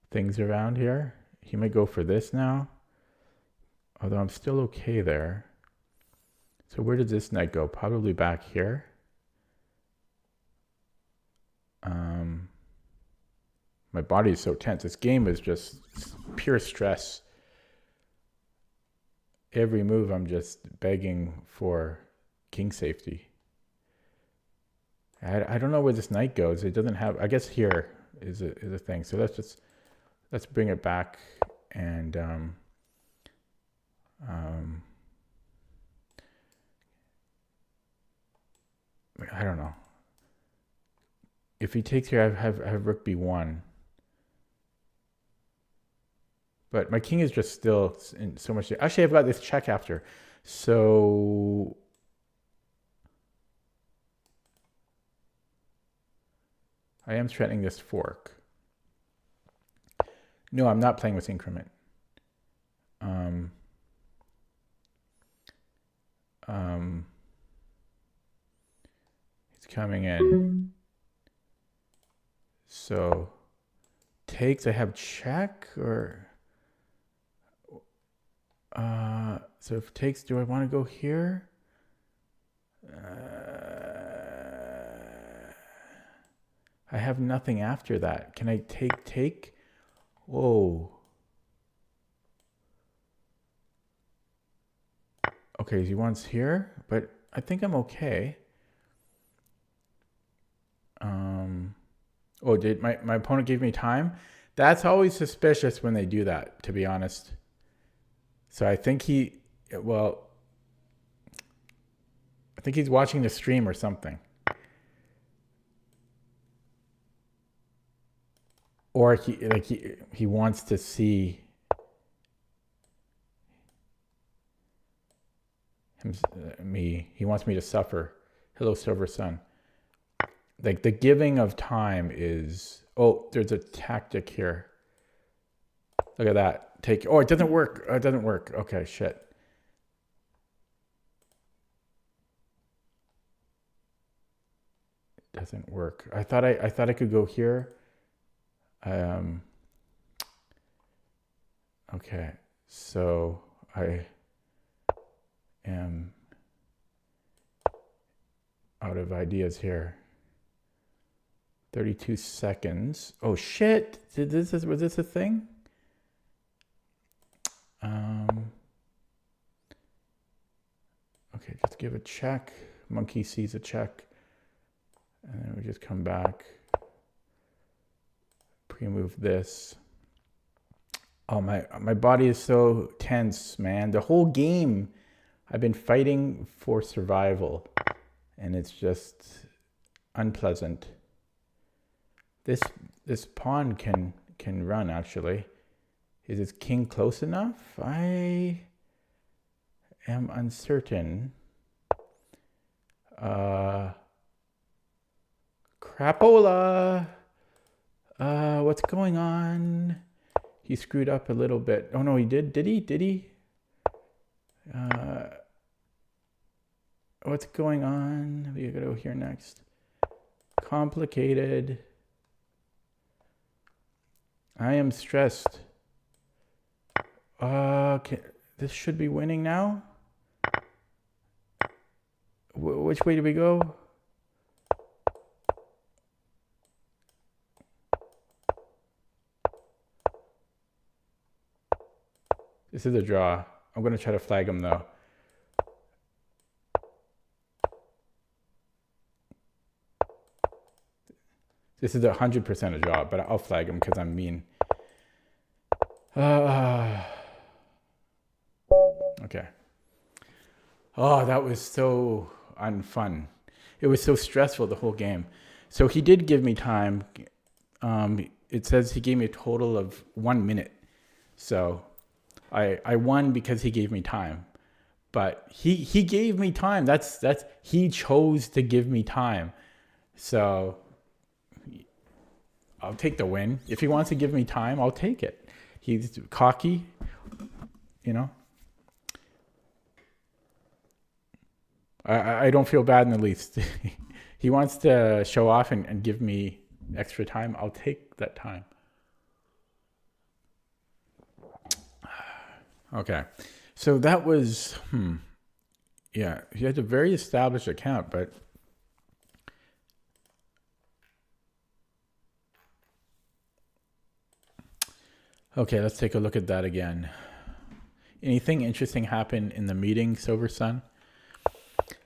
[SPEAKER 1] things around here. He might go for this now, although I'm still okay there. So where does this knight go? Probably back here. My body is so tense. This game is just pure stress. Every move I'm just begging for king safety. I don't know where this knight goes. It doesn't have, I guess here is a thing. So let's bring it back, and I don't know. If he takes here, I have rook b1. But my king is just still in so much. Actually, I've got this check after. So I am threatening this fork. No, I'm not playing with increment. He's coming in. So takes, I have check, or so if takes, do I want to go here? I have nothing after that. Can I take? Whoa. Okay, he wants here, but I think I'm okay. Oh, did my opponent give me time? That's always suspicious when they do that, to be honest. So I think I think he's watching the stream or something. Or he wants to see me. He wants me to suffer. Hello, Silver Sun. Like, the giving of time is, oh, there's a tactic here. Look at that. Take, oh, it doesn't work. Oh, it doesn't work. Okay, shit. It doesn't work. I thought I could go here. Okay, so I am out of ideas here. 32 seconds. Oh shit! Was this a thing? Okay, just give a check. Monkey sees a check, and then we just come back. we move this. Oh, my body is so tense, man. The whole game, I've been fighting for survival, and it's just unpleasant. This pawn can run, actually. Is his king close enough? I am uncertain. Crapola! What's going on? He screwed up a little bit. Oh no, he did. Did he? What's going on? We gotta go here next. Complicated. I am stressed. This should be winning now. Which way do we go? This is a draw. I'm going to try to flag him, though. This is 100% a draw, but I'll flag him because I'm mean. Okay. Oh, that was so unfun. It was so stressful, the whole game. So he did give me time. It says he gave me a total of 1 minute. So I won because he gave me time. But he gave me time. That's he chose to give me time. So I'll take the win. If he wants to give me time, I'll take it. He's cocky, you know. I don't feel bad in the least. He wants to show off and give me extra time. I'll take that time. Okay. So that was, yeah, he had a very established account, but okay, let's take a look at that again. Anything interesting happen in the meeting, Silver Sun?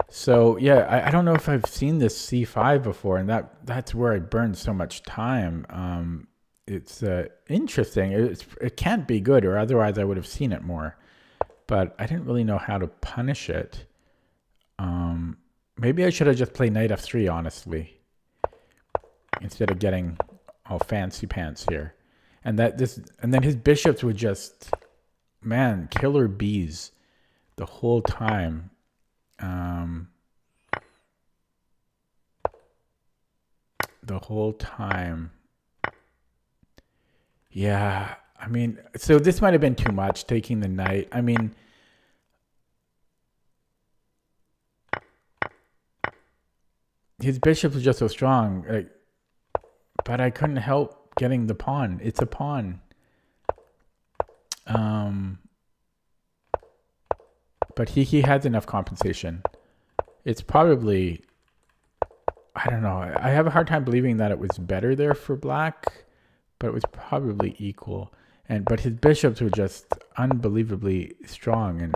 [SPEAKER 1] So yeah, I don't know if I've seen this C5 before, and that's where I burned so much time. It's interesting. It can't be good, or otherwise I would have seen it more. But I didn't really know how to punish it. Maybe I should have just played knight f3, honestly, instead of getting all fancy pants here. And then his bishops would just, man, killer bees the whole time. The whole time. Yeah, I mean, so this might have been too much, taking the knight. I mean, his bishop was just so strong, but I couldn't help getting the pawn. It's a pawn. But he has enough compensation. It's probably, I don't know. I have a hard time believing that it was better there for black, but it was probably equal. But his bishops were just unbelievably strong, and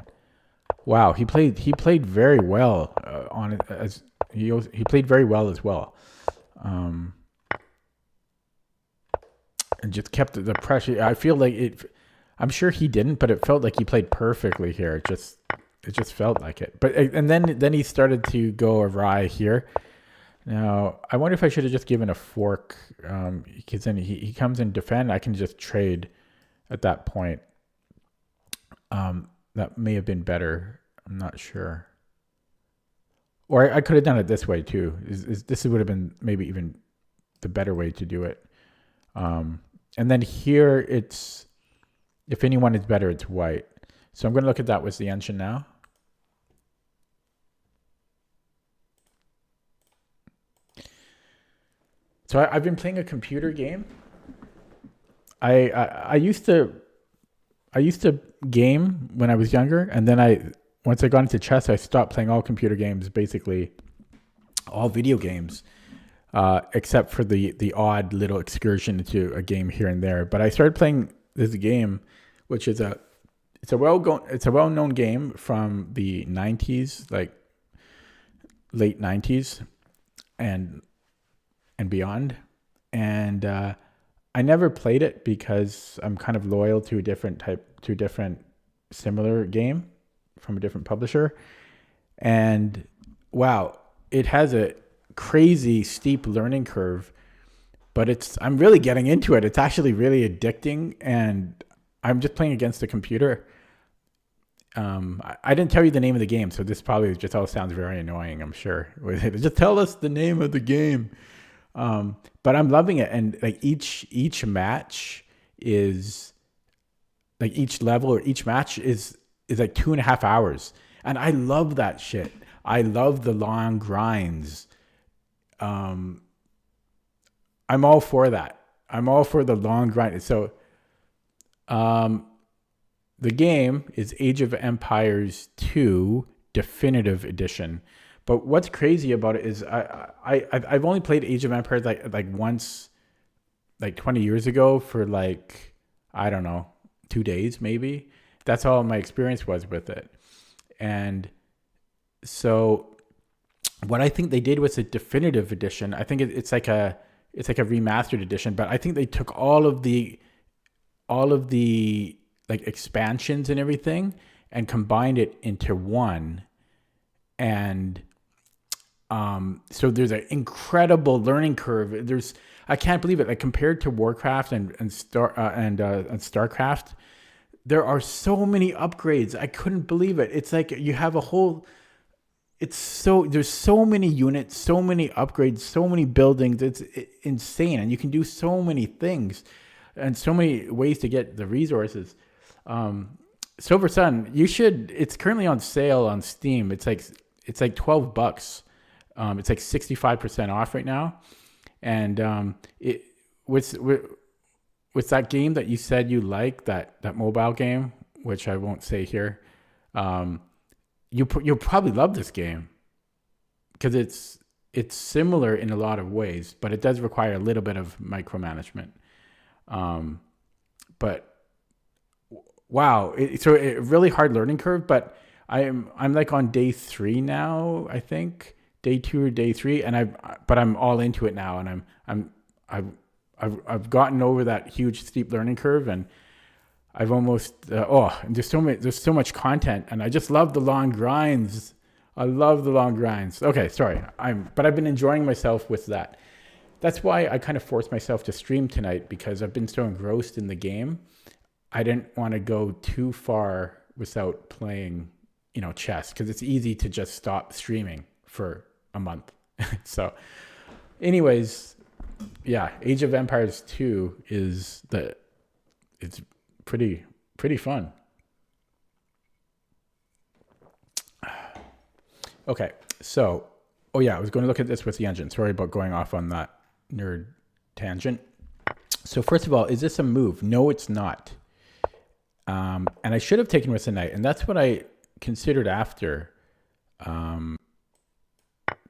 [SPEAKER 1] wow, he played very well on it, as he played very well as well. And just kept the pressure. I feel like it. I'm sure he didn't, but it felt like he played perfectly here. It just felt like it. But and then he started to go awry here. Now I wonder if I should have just given a fork, because then he comes in defend. I can just trade at that point. That may have been better. I'm not sure. Or I could have done it this way too. This would have been maybe even the better way to do it. And then here it's, if anyone is better, it's white. So I'm going to look at that with the engine now. So I've been playing a computer game. I used to game when I was younger, and then once I got into chess, I stopped playing all computer games, basically all video games, except for the odd little excursion into a game here and there. But I started playing this game, which is it's a well-known game from the 90s, like late 90s and beyond. And I never played it because I'm kind of loyal to a different similar game from a different publisher. And wow, it has a crazy steep learning curve, but I'm really getting into it. It's actually really addicting, and I'm just playing against the computer. I didn't tell you the name of the game, so this probably just all sounds very annoying, I'm sure. Just tell us the name of the game. But I'm loving it, and like each match is like each level or each match is like 2.5 hours, and I love that shit. I love the long grinds. I'm all for that. I'm all for the long grind. So, the game is Age of Empires 2 Definitive Edition. But what's crazy about it is I've only played Age of Empires like once, like 20 years ago for like, I don't know, 2 days maybe. That's all my experience was with it. And so what I think they did was a definitive edition. I think it's like a remastered edition, but I think they took all of the like expansions and everything and combined it into one. And so there's an incredible learning curve. I can't believe it. Like compared to Warcraft and Starcraft, there are so many upgrades. I couldn't believe it. It's like you have a whole. There's so many units, so many upgrades, so many buildings. It's insane, and you can do so many things, and so many ways to get the resources. Silver Sun, you should. It's currently on sale on Steam. It's like $12. It's like 65% off right now, and it with that game that you said you like, that mobile game, which I won't say here. You'll probably love this game because it's similar in a lot of ways, but it does require a little bit of micromanagement. But wow, so a really hard learning curve. But I'm like on day 3 now, I think day 2 or day 3, and I'm all into it now, and I've gotten over that huge steep learning curve, and I've almost there's so much content, and I just love the long grinds. I love the long grinds. Okay, sorry, but I've been enjoying myself with that. That's why I kind of forced myself to stream tonight, because I've been so engrossed in the game. I didn't want to go too far without playing, chess, because it's easy to just stop streaming for a month. So, anyways, yeah, Age of Empires 2 it's pretty fun. Okay, so I was going to look at this with the engine. Sorry about going off on that nerd tangent. So first of all, is this a move? No, it's not. And I should have taken with the knight, and that's what I considered after.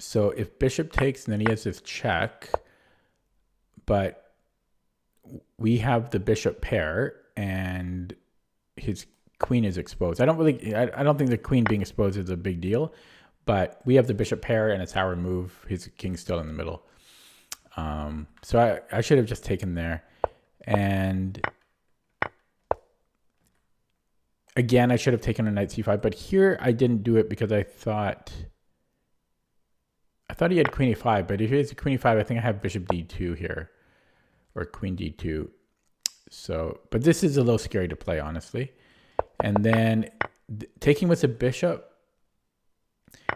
[SPEAKER 1] So if bishop takes, and then he has this check, but we have the bishop pair, and his queen is exposed. I don't think the queen being exposed is a big deal, but we have the bishop pair, and it's our move. His king's still in the middle. So I should have just taken there. And again, I should have taken a knight c5, but here I didn't do it because I thought he had queen a5, but if he has a queen a5, I think I have bishop d2 here, or queen d2. So, but this is a little scary to play, honestly. And then taking with a bishop.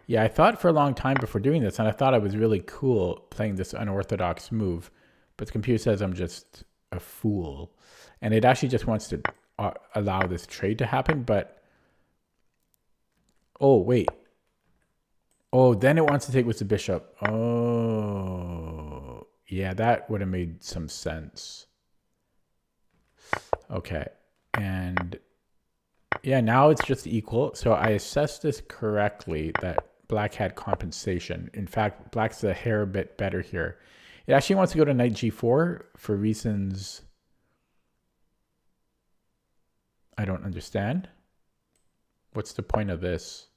[SPEAKER 1] Yeah, I thought for a long time before doing this, and I thought I was really cool playing this unorthodox move, but the computer says I'm just a fool. And it actually just wants to allow this trade to happen, but oh, wait. Oh, then it wants to take with the bishop. Oh, yeah, that would have made some sense. Okay, and yeah, now it's just equal. So I assessed this correctly, that black had compensation. In fact, black's a hair bit better here. It actually wants to go to knight g4 for reasons I don't understand. What's the point of this?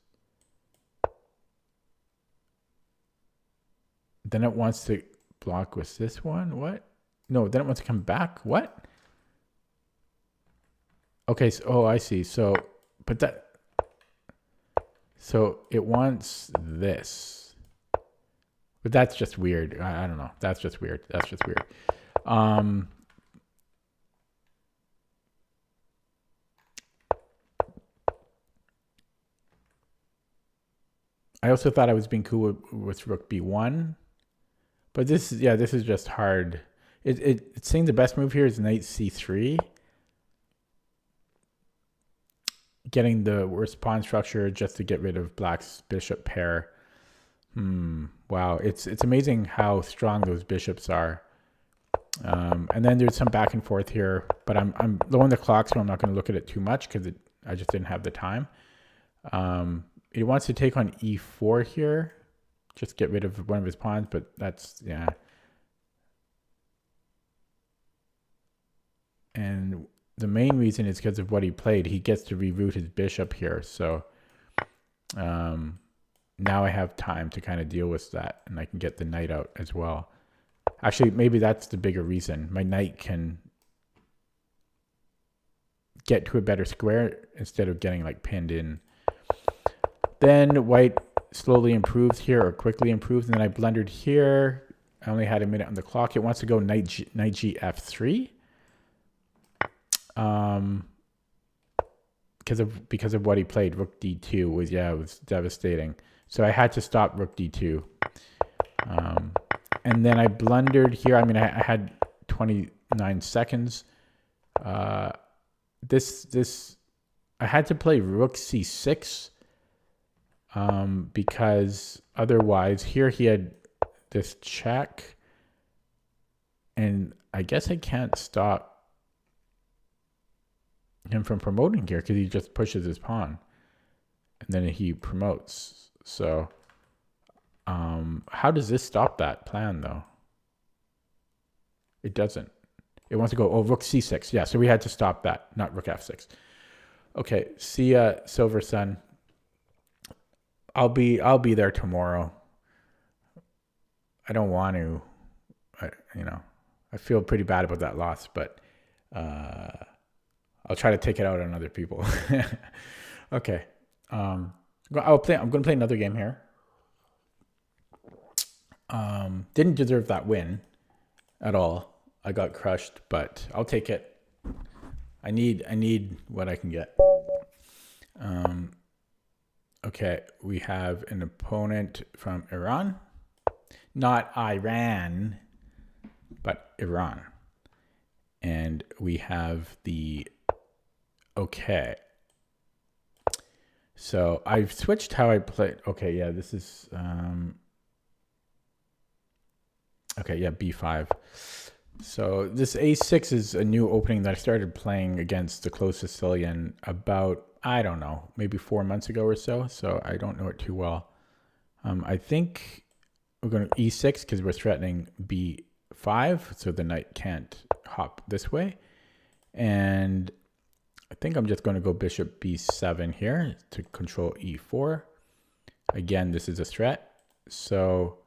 [SPEAKER 1] Then it wants to block with this one. What? No, then it wants to come back. What? Okay, so, oh, I see. So, but that, so it wants this. But that's just weird. I don't know. That's just weird. That's just weird. Um, I also thought I was being cool with rook b1, but this is, yeah, this is just hard. It's saying the best move here is knight c3. Getting the worst pawn structure just to get rid of black's bishop pair. Wow, it's amazing how strong those bishops are. And then there's some back and forth here, but I'm low on the clock, so I'm not going to look at it too much because I just didn't have the time. He wants to take on e4 here, just get rid of one of his pawns, but that's, yeah. And the main reason is because of what he played. He gets to reroute his bishop here, so now I have time to kind of deal with that, and I can get the knight out as well. Actually, maybe that's the bigger reason. My knight can get to a better square instead of getting like pinned in. Then white slowly improves here, or quickly improves, and then I blundered here. I only had a minute on the clock. It wants to go knight g f3. Because of what he played. Rook d2 was, yeah, it was devastating. So I had to stop rook d2. And then I blundered here. I mean, I had 29 seconds. I had to play rook c6 because otherwise here he had this check, and I guess I can't stop him from promoting here because he just pushes his pawn and then he promotes. So how does this stop that plan though? It doesn't. It wants to go, oh, rook c6. Yeah, so we had to stop that, not rook f6. Okay, see ya, Silver Sun. I'll be there tomorrow. I don't want to, I feel pretty bad about that loss, but I'll try to take it out on other people. Okay. I'm going to play another game here. Didn't deserve that win at all. I got crushed, but I'll take it. I need what I can get. Okay, we have an opponent from Iran. Not Iran, but Iran. And we have the, okay. So I've switched how I play. Okay, yeah, this is, okay, yeah, b5. So this a6 is a new opening that I started playing against the close Sicilian about, I don't know, maybe 4 months ago or so. So I don't know it too well. I think we're going to e6 because we're threatening b5, so the knight can't hop this way. And I think I'm just going to go bishop b7 here to control e4. Again, this is a threat. So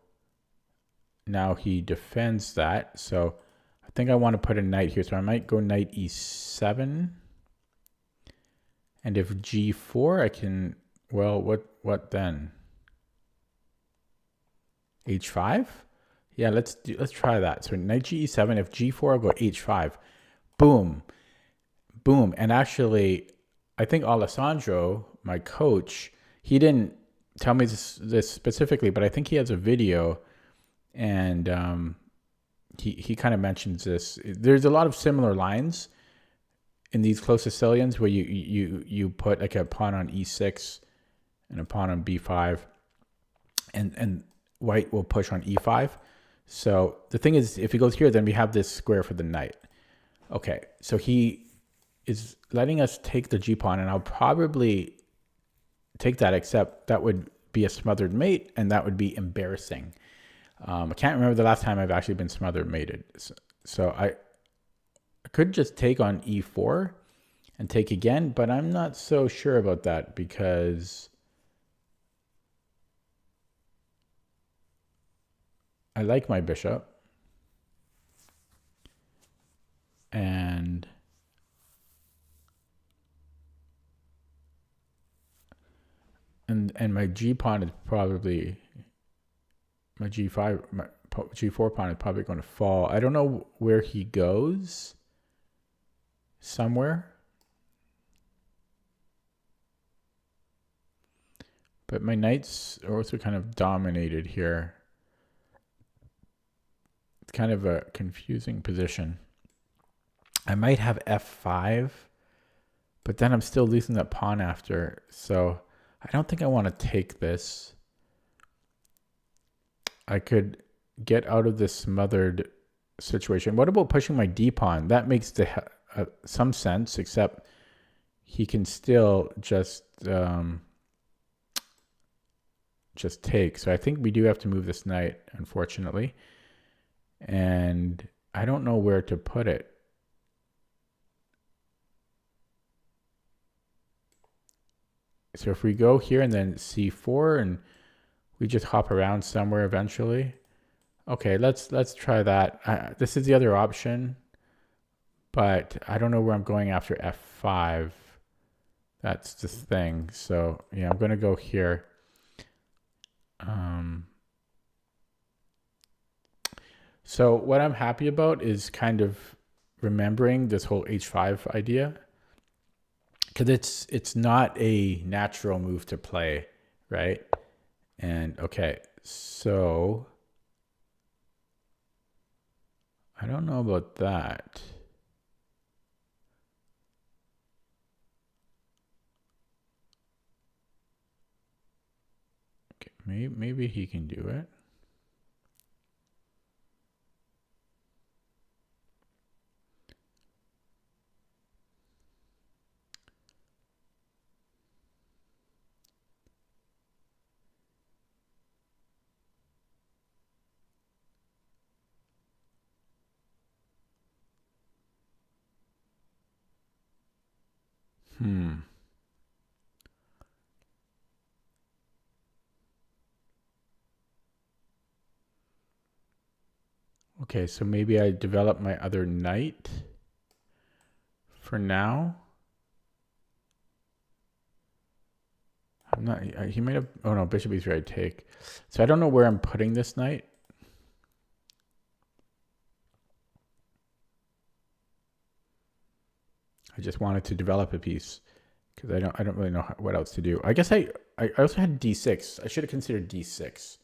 [SPEAKER 1] now he defends that. So I think I want to put a knight here. So I might go knight e7. And if g4, I can, well, what then? h5? Yeah, let's try that. So knight ge7, if g4, I'll go h5. Boom. Boom. And actually, I think Alessandro, my coach, he didn't tell me this specifically, but I think he has a video, and he kind of mentions this. There's a lot of similar lines in these close Sicilians where you put like a pawn on e6 and a pawn on b5, and white will push on e5. So the thing is, if he goes here, then we have this square for the knight. Okay, so he is letting us take the g-pawn, and I'll probably take that, except that would be a smothered mate, and that would be embarrassing. I can't remember the last time I've actually been smothered mated. So I could just take on e4 and take again, but I'm not so sure about that because I like my bishop. And my G pawn is probably, my G5, my G4 pawn is probably going to fall. I don't know where he goes. Somewhere. But my knights are also kind of dominated here. It's kind of a confusing position. I might have f5, but then I'm still losing that pawn after. So I don't think I want to take this. I could get out of this smothered situation. What about pushing my d pawn? That makes some sense, except he can still just take. So I think we do have to move this knight, unfortunately. And I don't know where to put it. So if we go here and then c4 and we just hop around somewhere eventually. Okay, let's try that. This is the other option, but I don't know where I'm going after f5. That's the thing. So yeah, I'm going to go here. So what I'm happy about is kind of remembering this whole h5 idea, because it's not a natural move to play, right? And okay, so I don't know about that. Okay, maybe he can do it. Okay, so maybe I develop my other knight for now. I'm not, he might have, oh no, bishop e3 I take. So I don't know where I'm putting this knight. I just wanted to develop a piece because I don't really know what else to do. I guess I also had d6. I should have considered d6.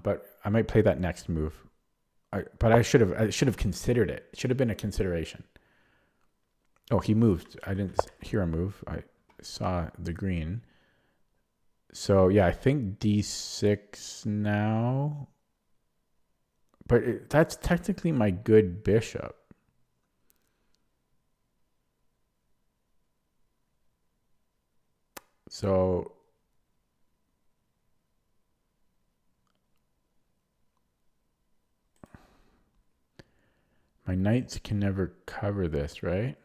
[SPEAKER 1] But I might play that next move. But I should have considered it. It should have been a consideration. Oh, he moved. I didn't hear a move. I saw the green. So yeah, I think d6 now. But that's technically my good bishop. So my knights can never cover this, right?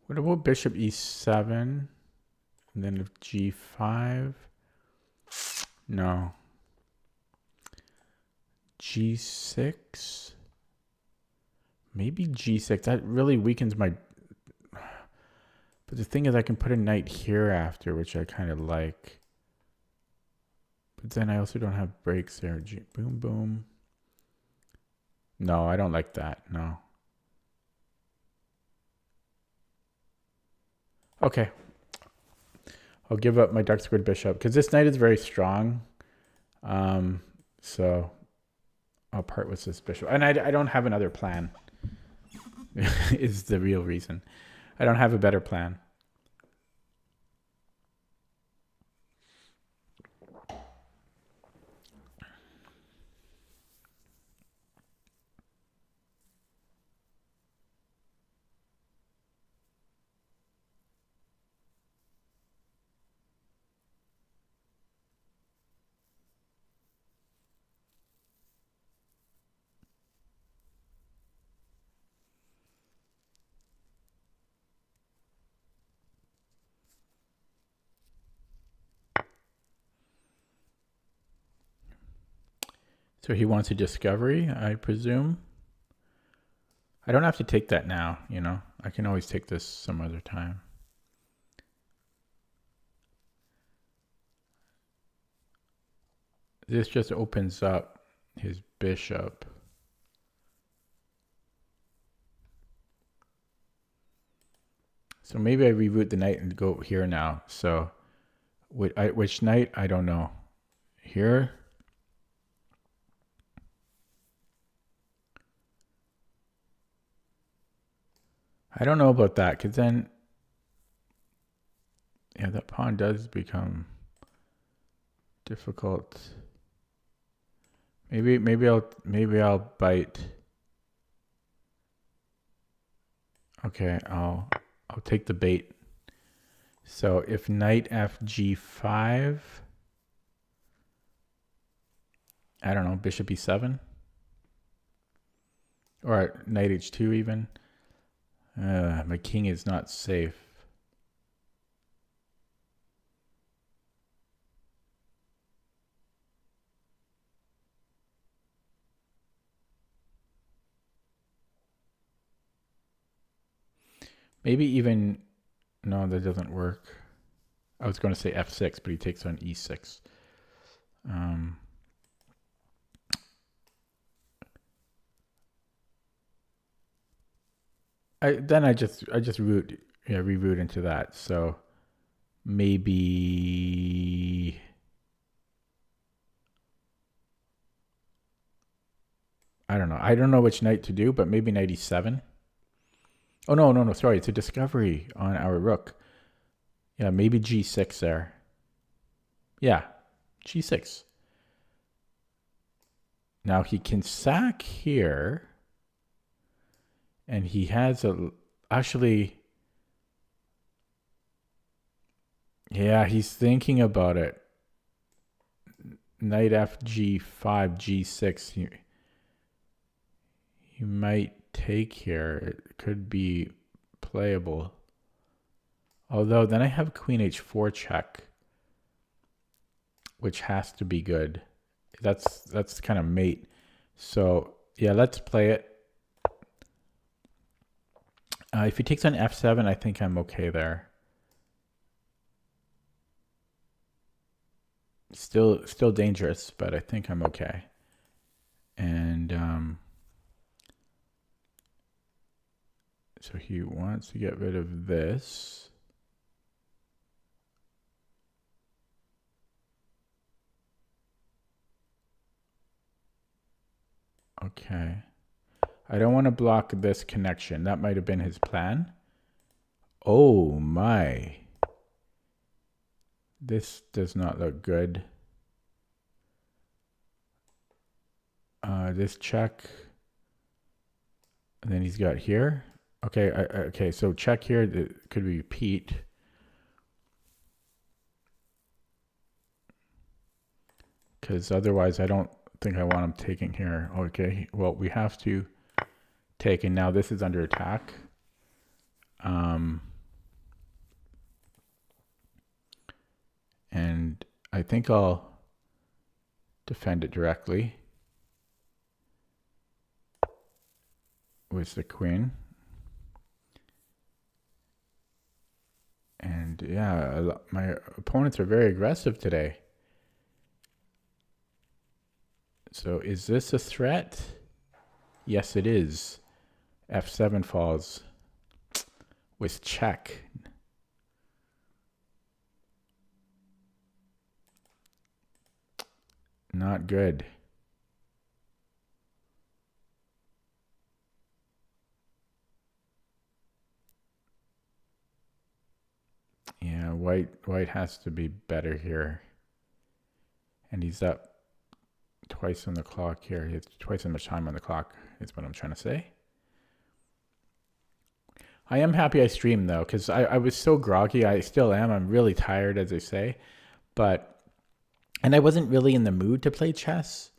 [SPEAKER 1] What about bishop e7? And then if g5? No. g6? Maybe g6. That really weakens my... But the thing is, I can put a knight here after, which I kind of like. But then I also don't have breaks there. Boom, boom. No, I don't like that. No. Okay. I'll give up my dark squared bishop because this knight is very strong. So I'll part with this bishop. And I don't have another plan. Is the real reason. I don't have a better plan. So he wants a discovery, I presume. I don't have to take that now, you know. I can always take this some other time. This just opens up his bishop. So maybe I reroute the knight and go here now. So which knight? I don't know. Here? I don't know about that, because then, yeah, that pawn does become difficult. Maybe I'll bite. Okay, I'll take the bait. So if knight fg5, I don't know, bishop e7, or knight h2 even. My king is not safe. Maybe even, no, that doesn't work. I was going to say f6, but he takes on e6. I just reroute into that. So maybe I don't know. I don't know which knight to do, but maybe knight e7. Oh no, sorry, it's a discovery on our rook. Yeah, maybe g6 there. Yeah, g6. Now he can sack here. And he has actually, yeah, he's thinking about it. Knight fg5, g6. He might take here. It could be playable. Although then I have queen h4 check, which has to be good. That's kind of mate. So yeah, let's play it. If he takes on f7, I think I'm okay there. Still dangerous, but I think I'm okay. And so he wants to get rid of this. Okay. I don't want to block this connection. That might have been his plan. Oh my. This does not look good. This check. And then he's got here. Okay, okay, so check here. It could repeat. Because otherwise I don't think I want him taking here. Okay, well, we have to take, and now this is under attack. And I think I'll defend it directly with the queen. And yeah, my opponents are very aggressive today. So is this a threat? Yes, it is. f7 falls with check. Not good. Yeah, white has to be better here. And he's up twice on the clock here. He has twice as much time on the clock, is what I'm trying to say. I am happy I streamed though, because I was so groggy. I still am. I'm really tired, as I say. And I wasn't really in the mood to play chess.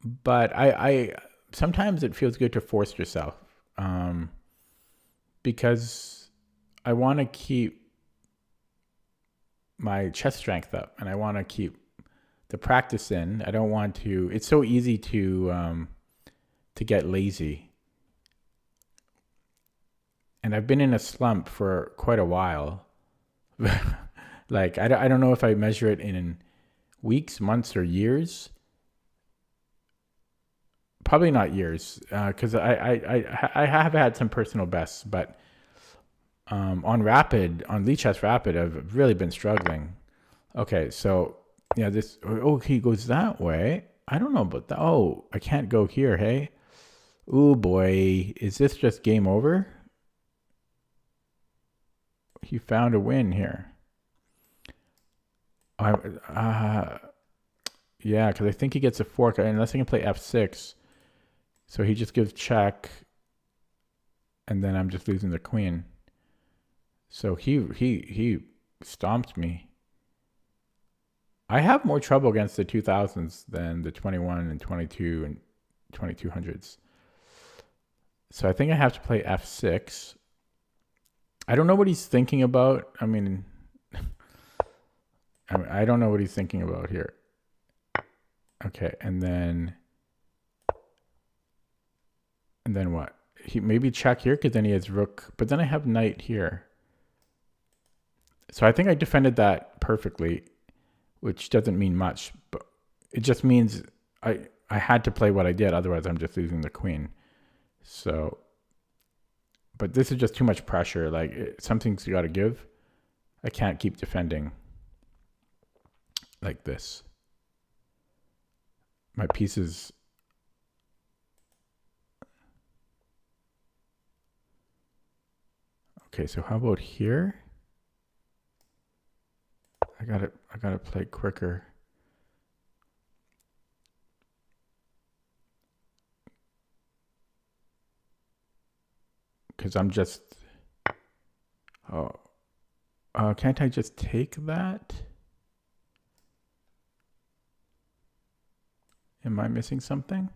[SPEAKER 1] But I sometimes it feels good to force yourself. Because I want to keep my chess strength up, and I want to keep the practice in. I don't want to. It's so easy to get lazy. And I've been in a slump for quite a while. Like, I don't know if I measure it in weeks, months, or years. Probably not years, because I have had some personal bests, but on Leech Chess Rapid, I've really been struggling. Okay, so yeah, he goes that way. I don't know about that. Oh, I can't go here, hey? Oh boy, is this just game over? He found a win here. Yeah, because I think he gets a fork unless I can play f6. So he just gives check, and then I'm just losing the queen. So he stomped me. I have more trouble against the 2000s than the 21 and 22 and 2200s. So I think I have to play f6. I don't know what he's thinking about. I mean, I don't know what he's thinking about here. Okay, and then what? He maybe check here because then he has rook, but then I have knight here. So I think I defended that perfectly, which doesn't mean much, but it just means I had to play what I did. Otherwise, I'm just losing the queen. So, but this is just too much pressure. Like something's got to give. I can't keep defending like this. My pieces. Okay, so how about here? I gotta play quicker. Because I'm just, can't I just take that? Am I missing something?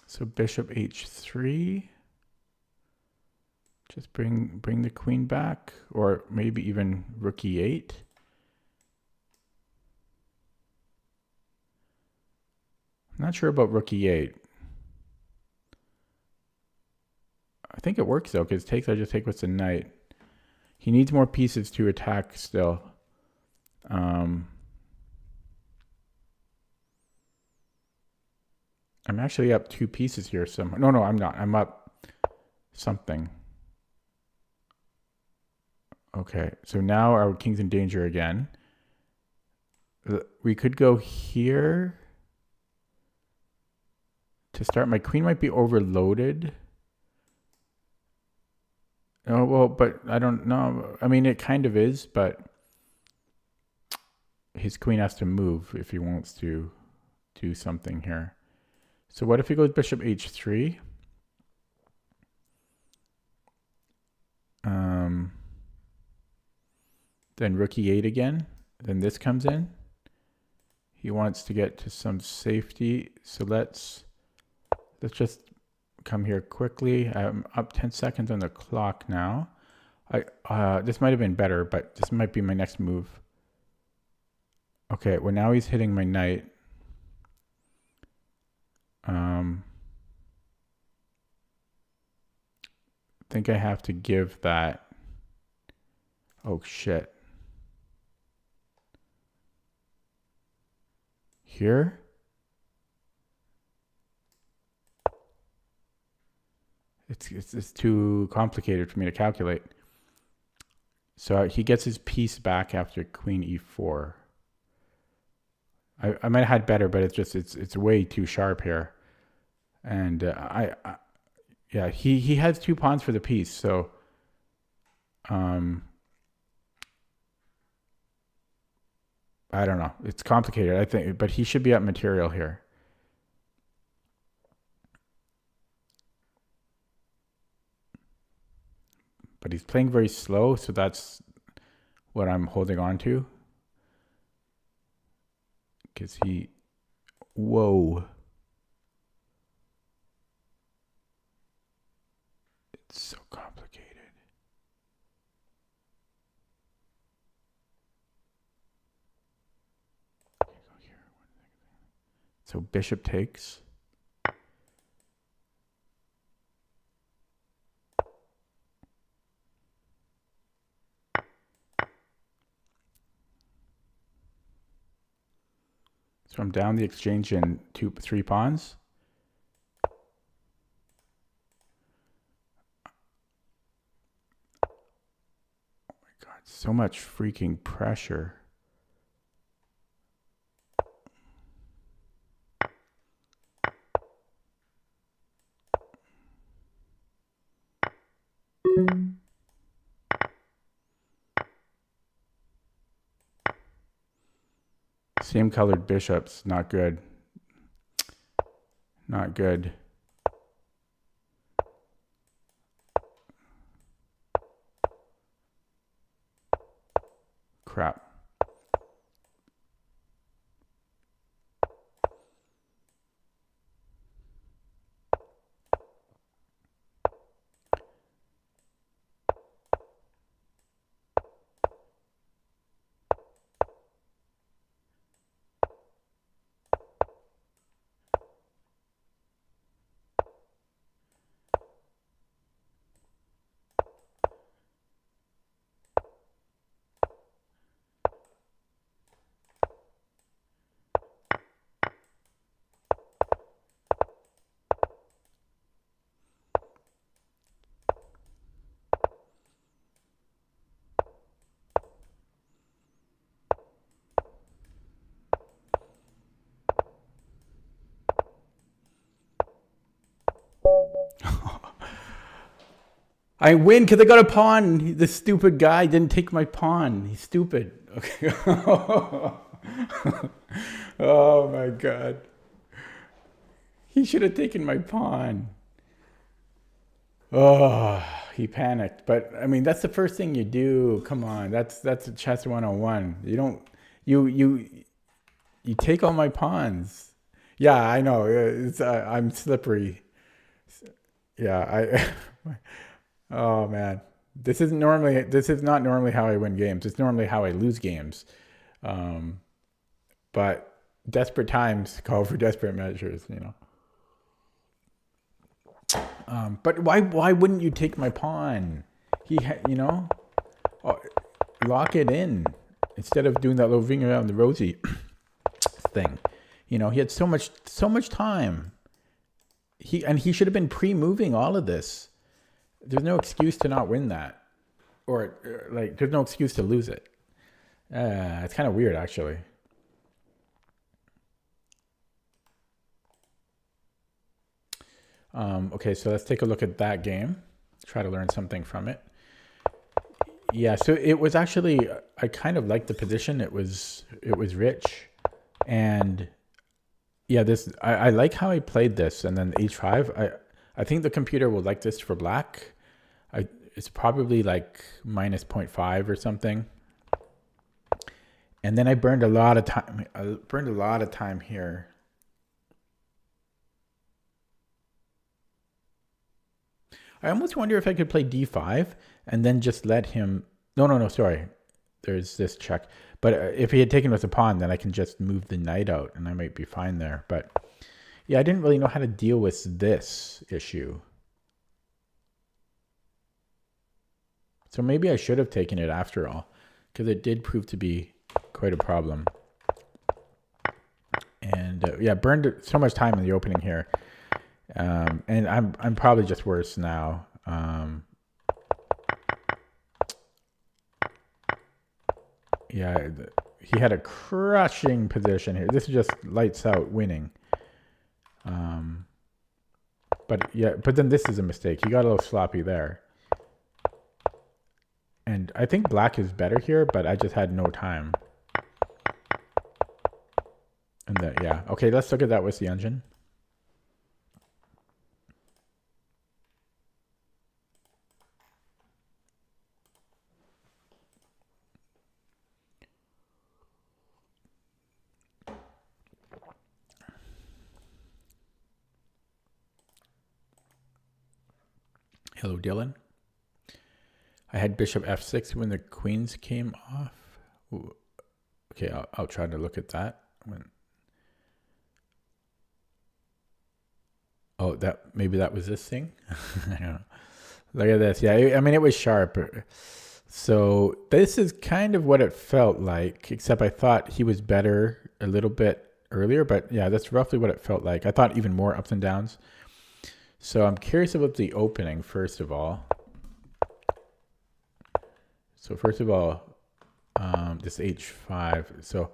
[SPEAKER 1] So bishop h3. Just bring the queen back, or maybe even rook e8. I'm not sure about rook e8. I think it works though, because I just take with the knight. He needs more pieces to attack still. I'm actually up 2 pieces here. No, I'm not. I'm up something. Okay, so now our king's in danger again. We could go here to start. My queen might be overloaded. Oh, well, but I don't know. I mean, it kind of is, but his queen has to move if he wants to do something here. So what if he goes bishop h3? Then rook e8 again. Then this comes in. He wants to get to some safety. So let's just come here quickly. I'm up 10 seconds on the clock now. This might have been better, but this might be my next move. Okay, well now he's hitting my knight. I think I have to give that. Oh shit. Here? It's too complicated for me to calculate. So he gets his piece back after queen e4. I might have had better, but it's way too sharp here. And yeah, he has 2 pawns for the piece, so I don't know. It's complicated, I think, but he should be up material here. But he's playing very slow, so that's what I'm holding on to. Because whoa. It's so complicated. So bishop takes. So I'm down the exchange in 3 pawns. Oh my God, so much freaking pressure. Same colored bishops, not good. Not good. Crap. I win because I got a pawn. The stupid guy didn't take my pawn. He's stupid. Okay. Oh my God. He should have taken my pawn. Oh, he panicked. But I mean, that's the first thing you do. Come on, that's a chess 101. You don't you take all my pawns. Yeah, I know. It's I'm slippery. Yeah, I. Oh man, this is not normally how I win games. It's normally how I lose games. But desperate times call for desperate measures, you know. But why wouldn't you take my pawn? You know, lock it in instead of doing that little ring around the rosy thing. You know, he had so much time. He should have been pre-moving all of this. There's no excuse to not win that, or like there's no excuse to lose it. It's kind of weird, actually. Okay, so let's take a look at that game. Try to learn something from it. Yeah, so it was actually, I kind of liked the position. It was rich, and yeah, I like how I played this, and then h5. I think the computer will like this for black. It's probably like minus 0.5 or something. And then I burned a lot of time. I burned a lot of time here. I almost wonder if I could play d5 and then just let him. No, sorry. There's this check. But if he had taken with a pawn, then I can just move the knight out, and I might be fine there. But yeah, I didn't really know how to deal with this issue. So maybe I should have taken it after all, because it did prove to be quite a problem. And yeah, burned so much time in the opening here. And I'm probably just worse now. Yeah, he had a crushing position here. This is just lights out winning. But yeah, but then this is a mistake. He got a little sloppy there. And I think black is better here, but I just had no time. And then, yeah. Okay, let's look at that with the engine. Hello, Dylan. I had bishop f6 when the queens came off. Ooh. Okay, I'll try to look at that. Oh, maybe that was this thing. I don't know. Look at this. Yeah, I mean, it was sharp. So this is kind of what it felt like, except I thought he was better a little bit earlier. But yeah, that's roughly what it felt like. I thought even more ups and downs. So I'm curious about the opening, first of all. So first of all, this h5. So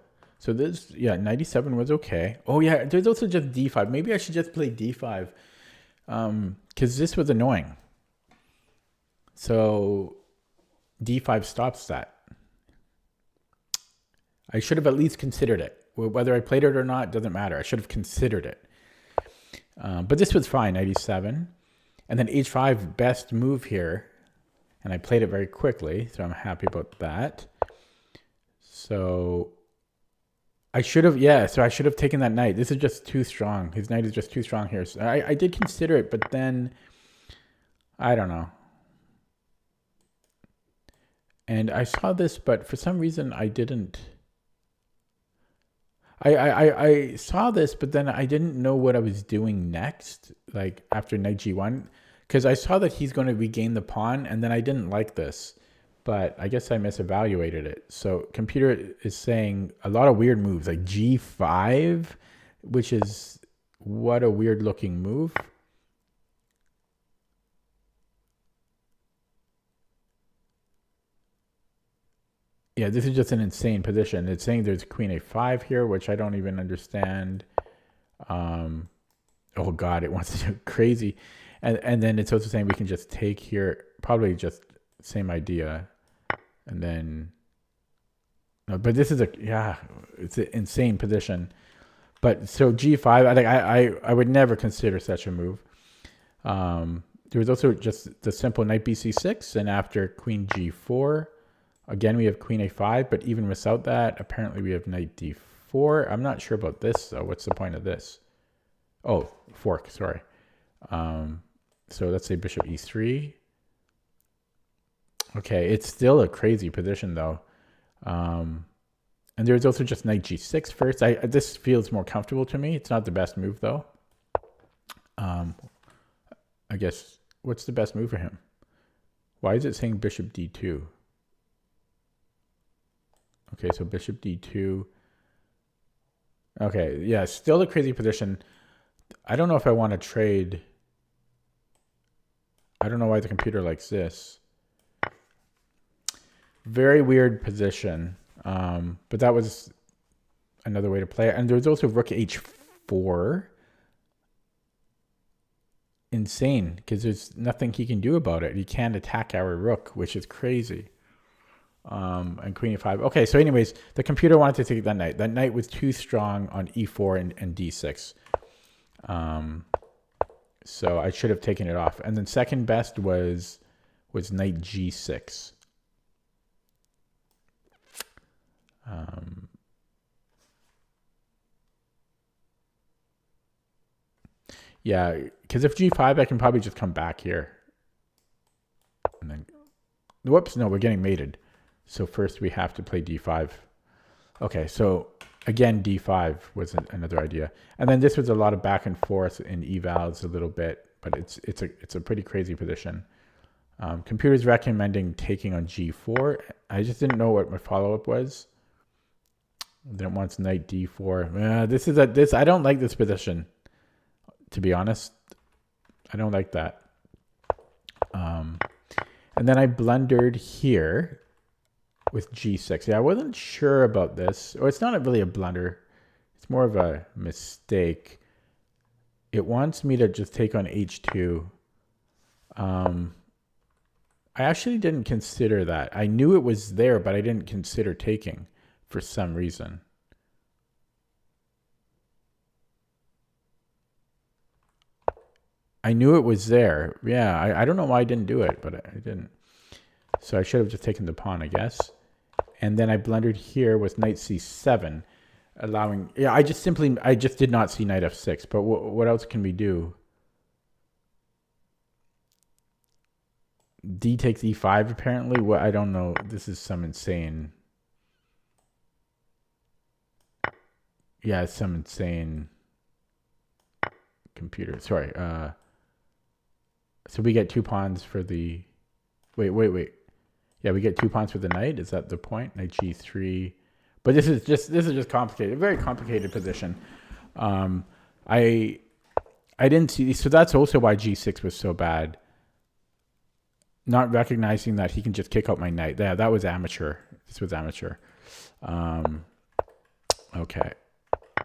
[SPEAKER 1] this, yeah, 97 was okay. Oh yeah, there's also just d5. Maybe I should just play d5, because this was annoying. So d5 stops that. I should have at least considered it. Whether I played it or not doesn't matter. I should have considered it. But this was fine, 97. And then h5, best move here. And I played it very quickly, so I'm happy about that. So I should have, yeah, so I should have taken that knight. This is just too strong. His knight is just too strong here. So I did consider it, but then, I don't know. And I saw this, but for some reason I didn't. I saw this, but then I didn't know what I was doing next, like after knight g1. Because I saw that he's going to regain the pawn, and then I didn't like this. But I guess I misevaluated it. So computer is saying a lot of weird moves, like g5, which is what a weird looking move. Yeah, this is just an insane position. It's saying there's queen a5 here, which I don't even understand. Oh God, it wants to do crazy. And then it's also saying we can just take here, probably just same idea. And then, no, but this is it's an insane position. But so g5, I would never consider such a move. There was also just the simple knight bc6, and after queen g4, again we have queen a5. But even without that, apparently we have knight d4. I'm not sure about this though. What's the point of this? Oh, fork. Sorry. So let's say bishop e3. Okay, it's still a crazy position though. And there's also just knight g6 first. This feels more comfortable to me. It's not the best move though. I guess, what's the best move for him? Why is it saying bishop d2? Okay, so bishop d2. Okay, yeah, still a crazy position. I don't know if I want to trade. I don't know why the computer likes this. Very weird position. But that was another way to play it. And there's also rook h4. Insane, because there's nothing he can do about it. He can't attack our rook, which is crazy. And queen e5. Okay, so anyways, the computer wanted to take that knight. That knight was too strong on e4 and d6. So I should have taken it off. And then second best was knight g6. Yeah, because if g5, I can probably just come back here. And then, whoops, no, we're getting mated. So first we have to play d5. Okay, so again, d5 was another idea. And then this was a lot of back and forth in evals a little bit, but it's a pretty crazy position. Computer's recommending taking on g4. I just didn't know what my follow-up was. Then it wants knight d4. I don't like this position, to be honest. I don't like that. And then I blundered here with g6. Yeah, I wasn't sure about this. Or it's not really a blunder. It's more of a mistake. It wants me to just take on h2. I actually didn't consider that. I knew it was there, but I didn't consider taking for some reason. I knew it was there. Yeah, I don't know why I didn't do it, but I didn't. So I should have just taken the pawn, I guess. And then I blundered here with knight c7, allowing... Yeah, I just did not see knight f6, but what else can we do? D takes E5 apparently. What, I don't know. This is some insane. Yeah, it's some insane computer. Sorry. So we get 2 pawns for the. Wait. Yeah, we get 2 pawns for the knight. Is that the point? Knight G3. But this is just complicated. A very complicated position. I didn't see. So that's also why G6 was so bad. Not recognizing that he can just kick out my knight. Yeah, that was amateur. This was amateur. Okay.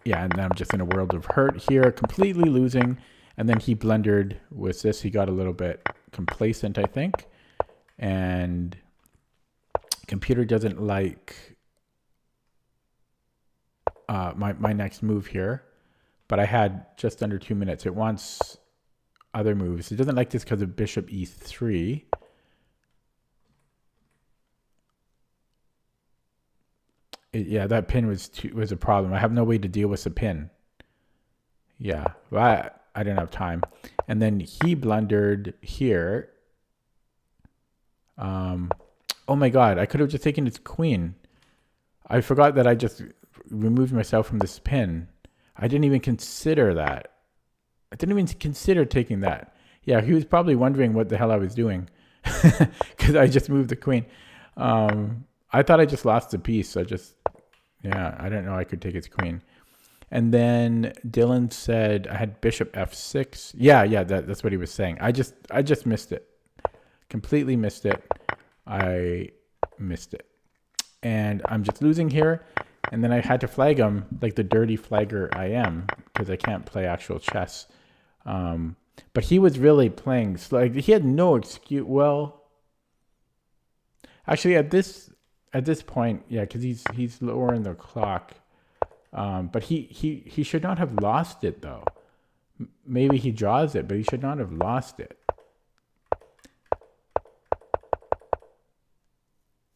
[SPEAKER 1] Yeah, and I'm just in a world of hurt here, completely losing. And then he blundered with this. He got a little bit complacent, I think. And computer doesn't like my next move here. But I had just under 2 minutes. It wants other moves. It doesn't like this because of bishop E3. Yeah, that pin was a problem. I have no way to deal with the pin. Yeah, well, I didn't have time. And then he blundered here. Oh my God, I could have just taken his queen. I forgot that I just removed myself from this pin. I didn't even consider that. I didn't even consider taking that. Yeah, he was probably wondering what the hell I was doing because I just moved the queen. I thought I just lost the piece. I didn't know I could take his queen. And then Dylan said I had bishop f6. Yeah, that's what he was saying. I just missed it. Completely missed it. I missed it. And I'm just losing here. And then I had to flag him like the dirty flagger I am because I can't play actual chess. But he was really playing. Like he had no excuse. Well, actually at this point, yeah, because he's lowering the clock. But he should not have lost it though. Maybe he draws it, but he should not have lost it.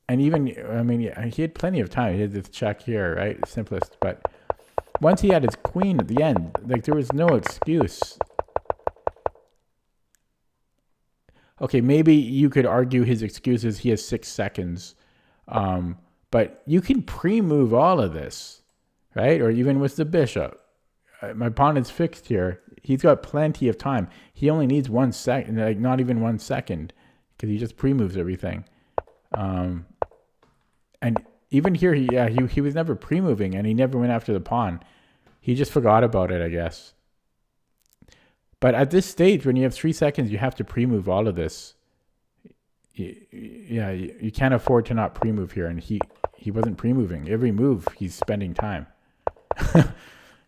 [SPEAKER 1] And even, I mean, yeah, he had plenty of time. He had this check here, right? Simplest. But once he had his queen at the end, like there was no excuse. Okay, maybe you could argue his excuse is he has 6 seconds. But you can pre-move all of this, right? Or even with the bishop. My pawn is fixed here. He's got plenty of time. He only needs 1 second, like not even 1 second, because he just pre-moves everything. And even here, he was never pre-moving, and he never went after the pawn. He just forgot about it, I guess. But at this stage, when you have 3 seconds, you have to pre-move all of this. You can't afford to not pre-move here, and he wasn't pre-moving. Every move, he's spending time.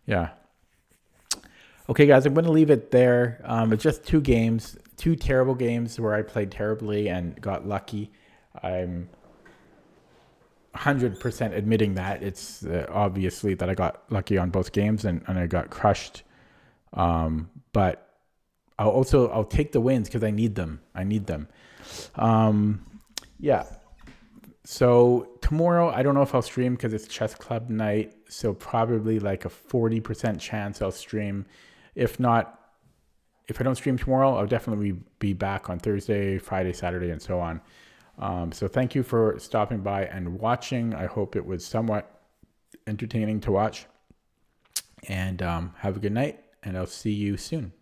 [SPEAKER 1] Yeah. Okay, guys, I'm going to leave it there. It's just 2 games, 2 terrible games where I played terribly and got lucky. I'm 100% admitting that. It's obviously that I got lucky on both games and I got crushed. But I'll take the wins because I need them. Yeah. So tomorrow, I don't know if I'll stream because it's chess club night. So probably like a 40% chance I'll stream. If not, if I don't stream tomorrow, I'll definitely be back on Thursday, Friday, Saturday, and so on. So thank you for stopping by and watching. I hope it was somewhat entertaining to watch. And have a good night, and I'll see you soon.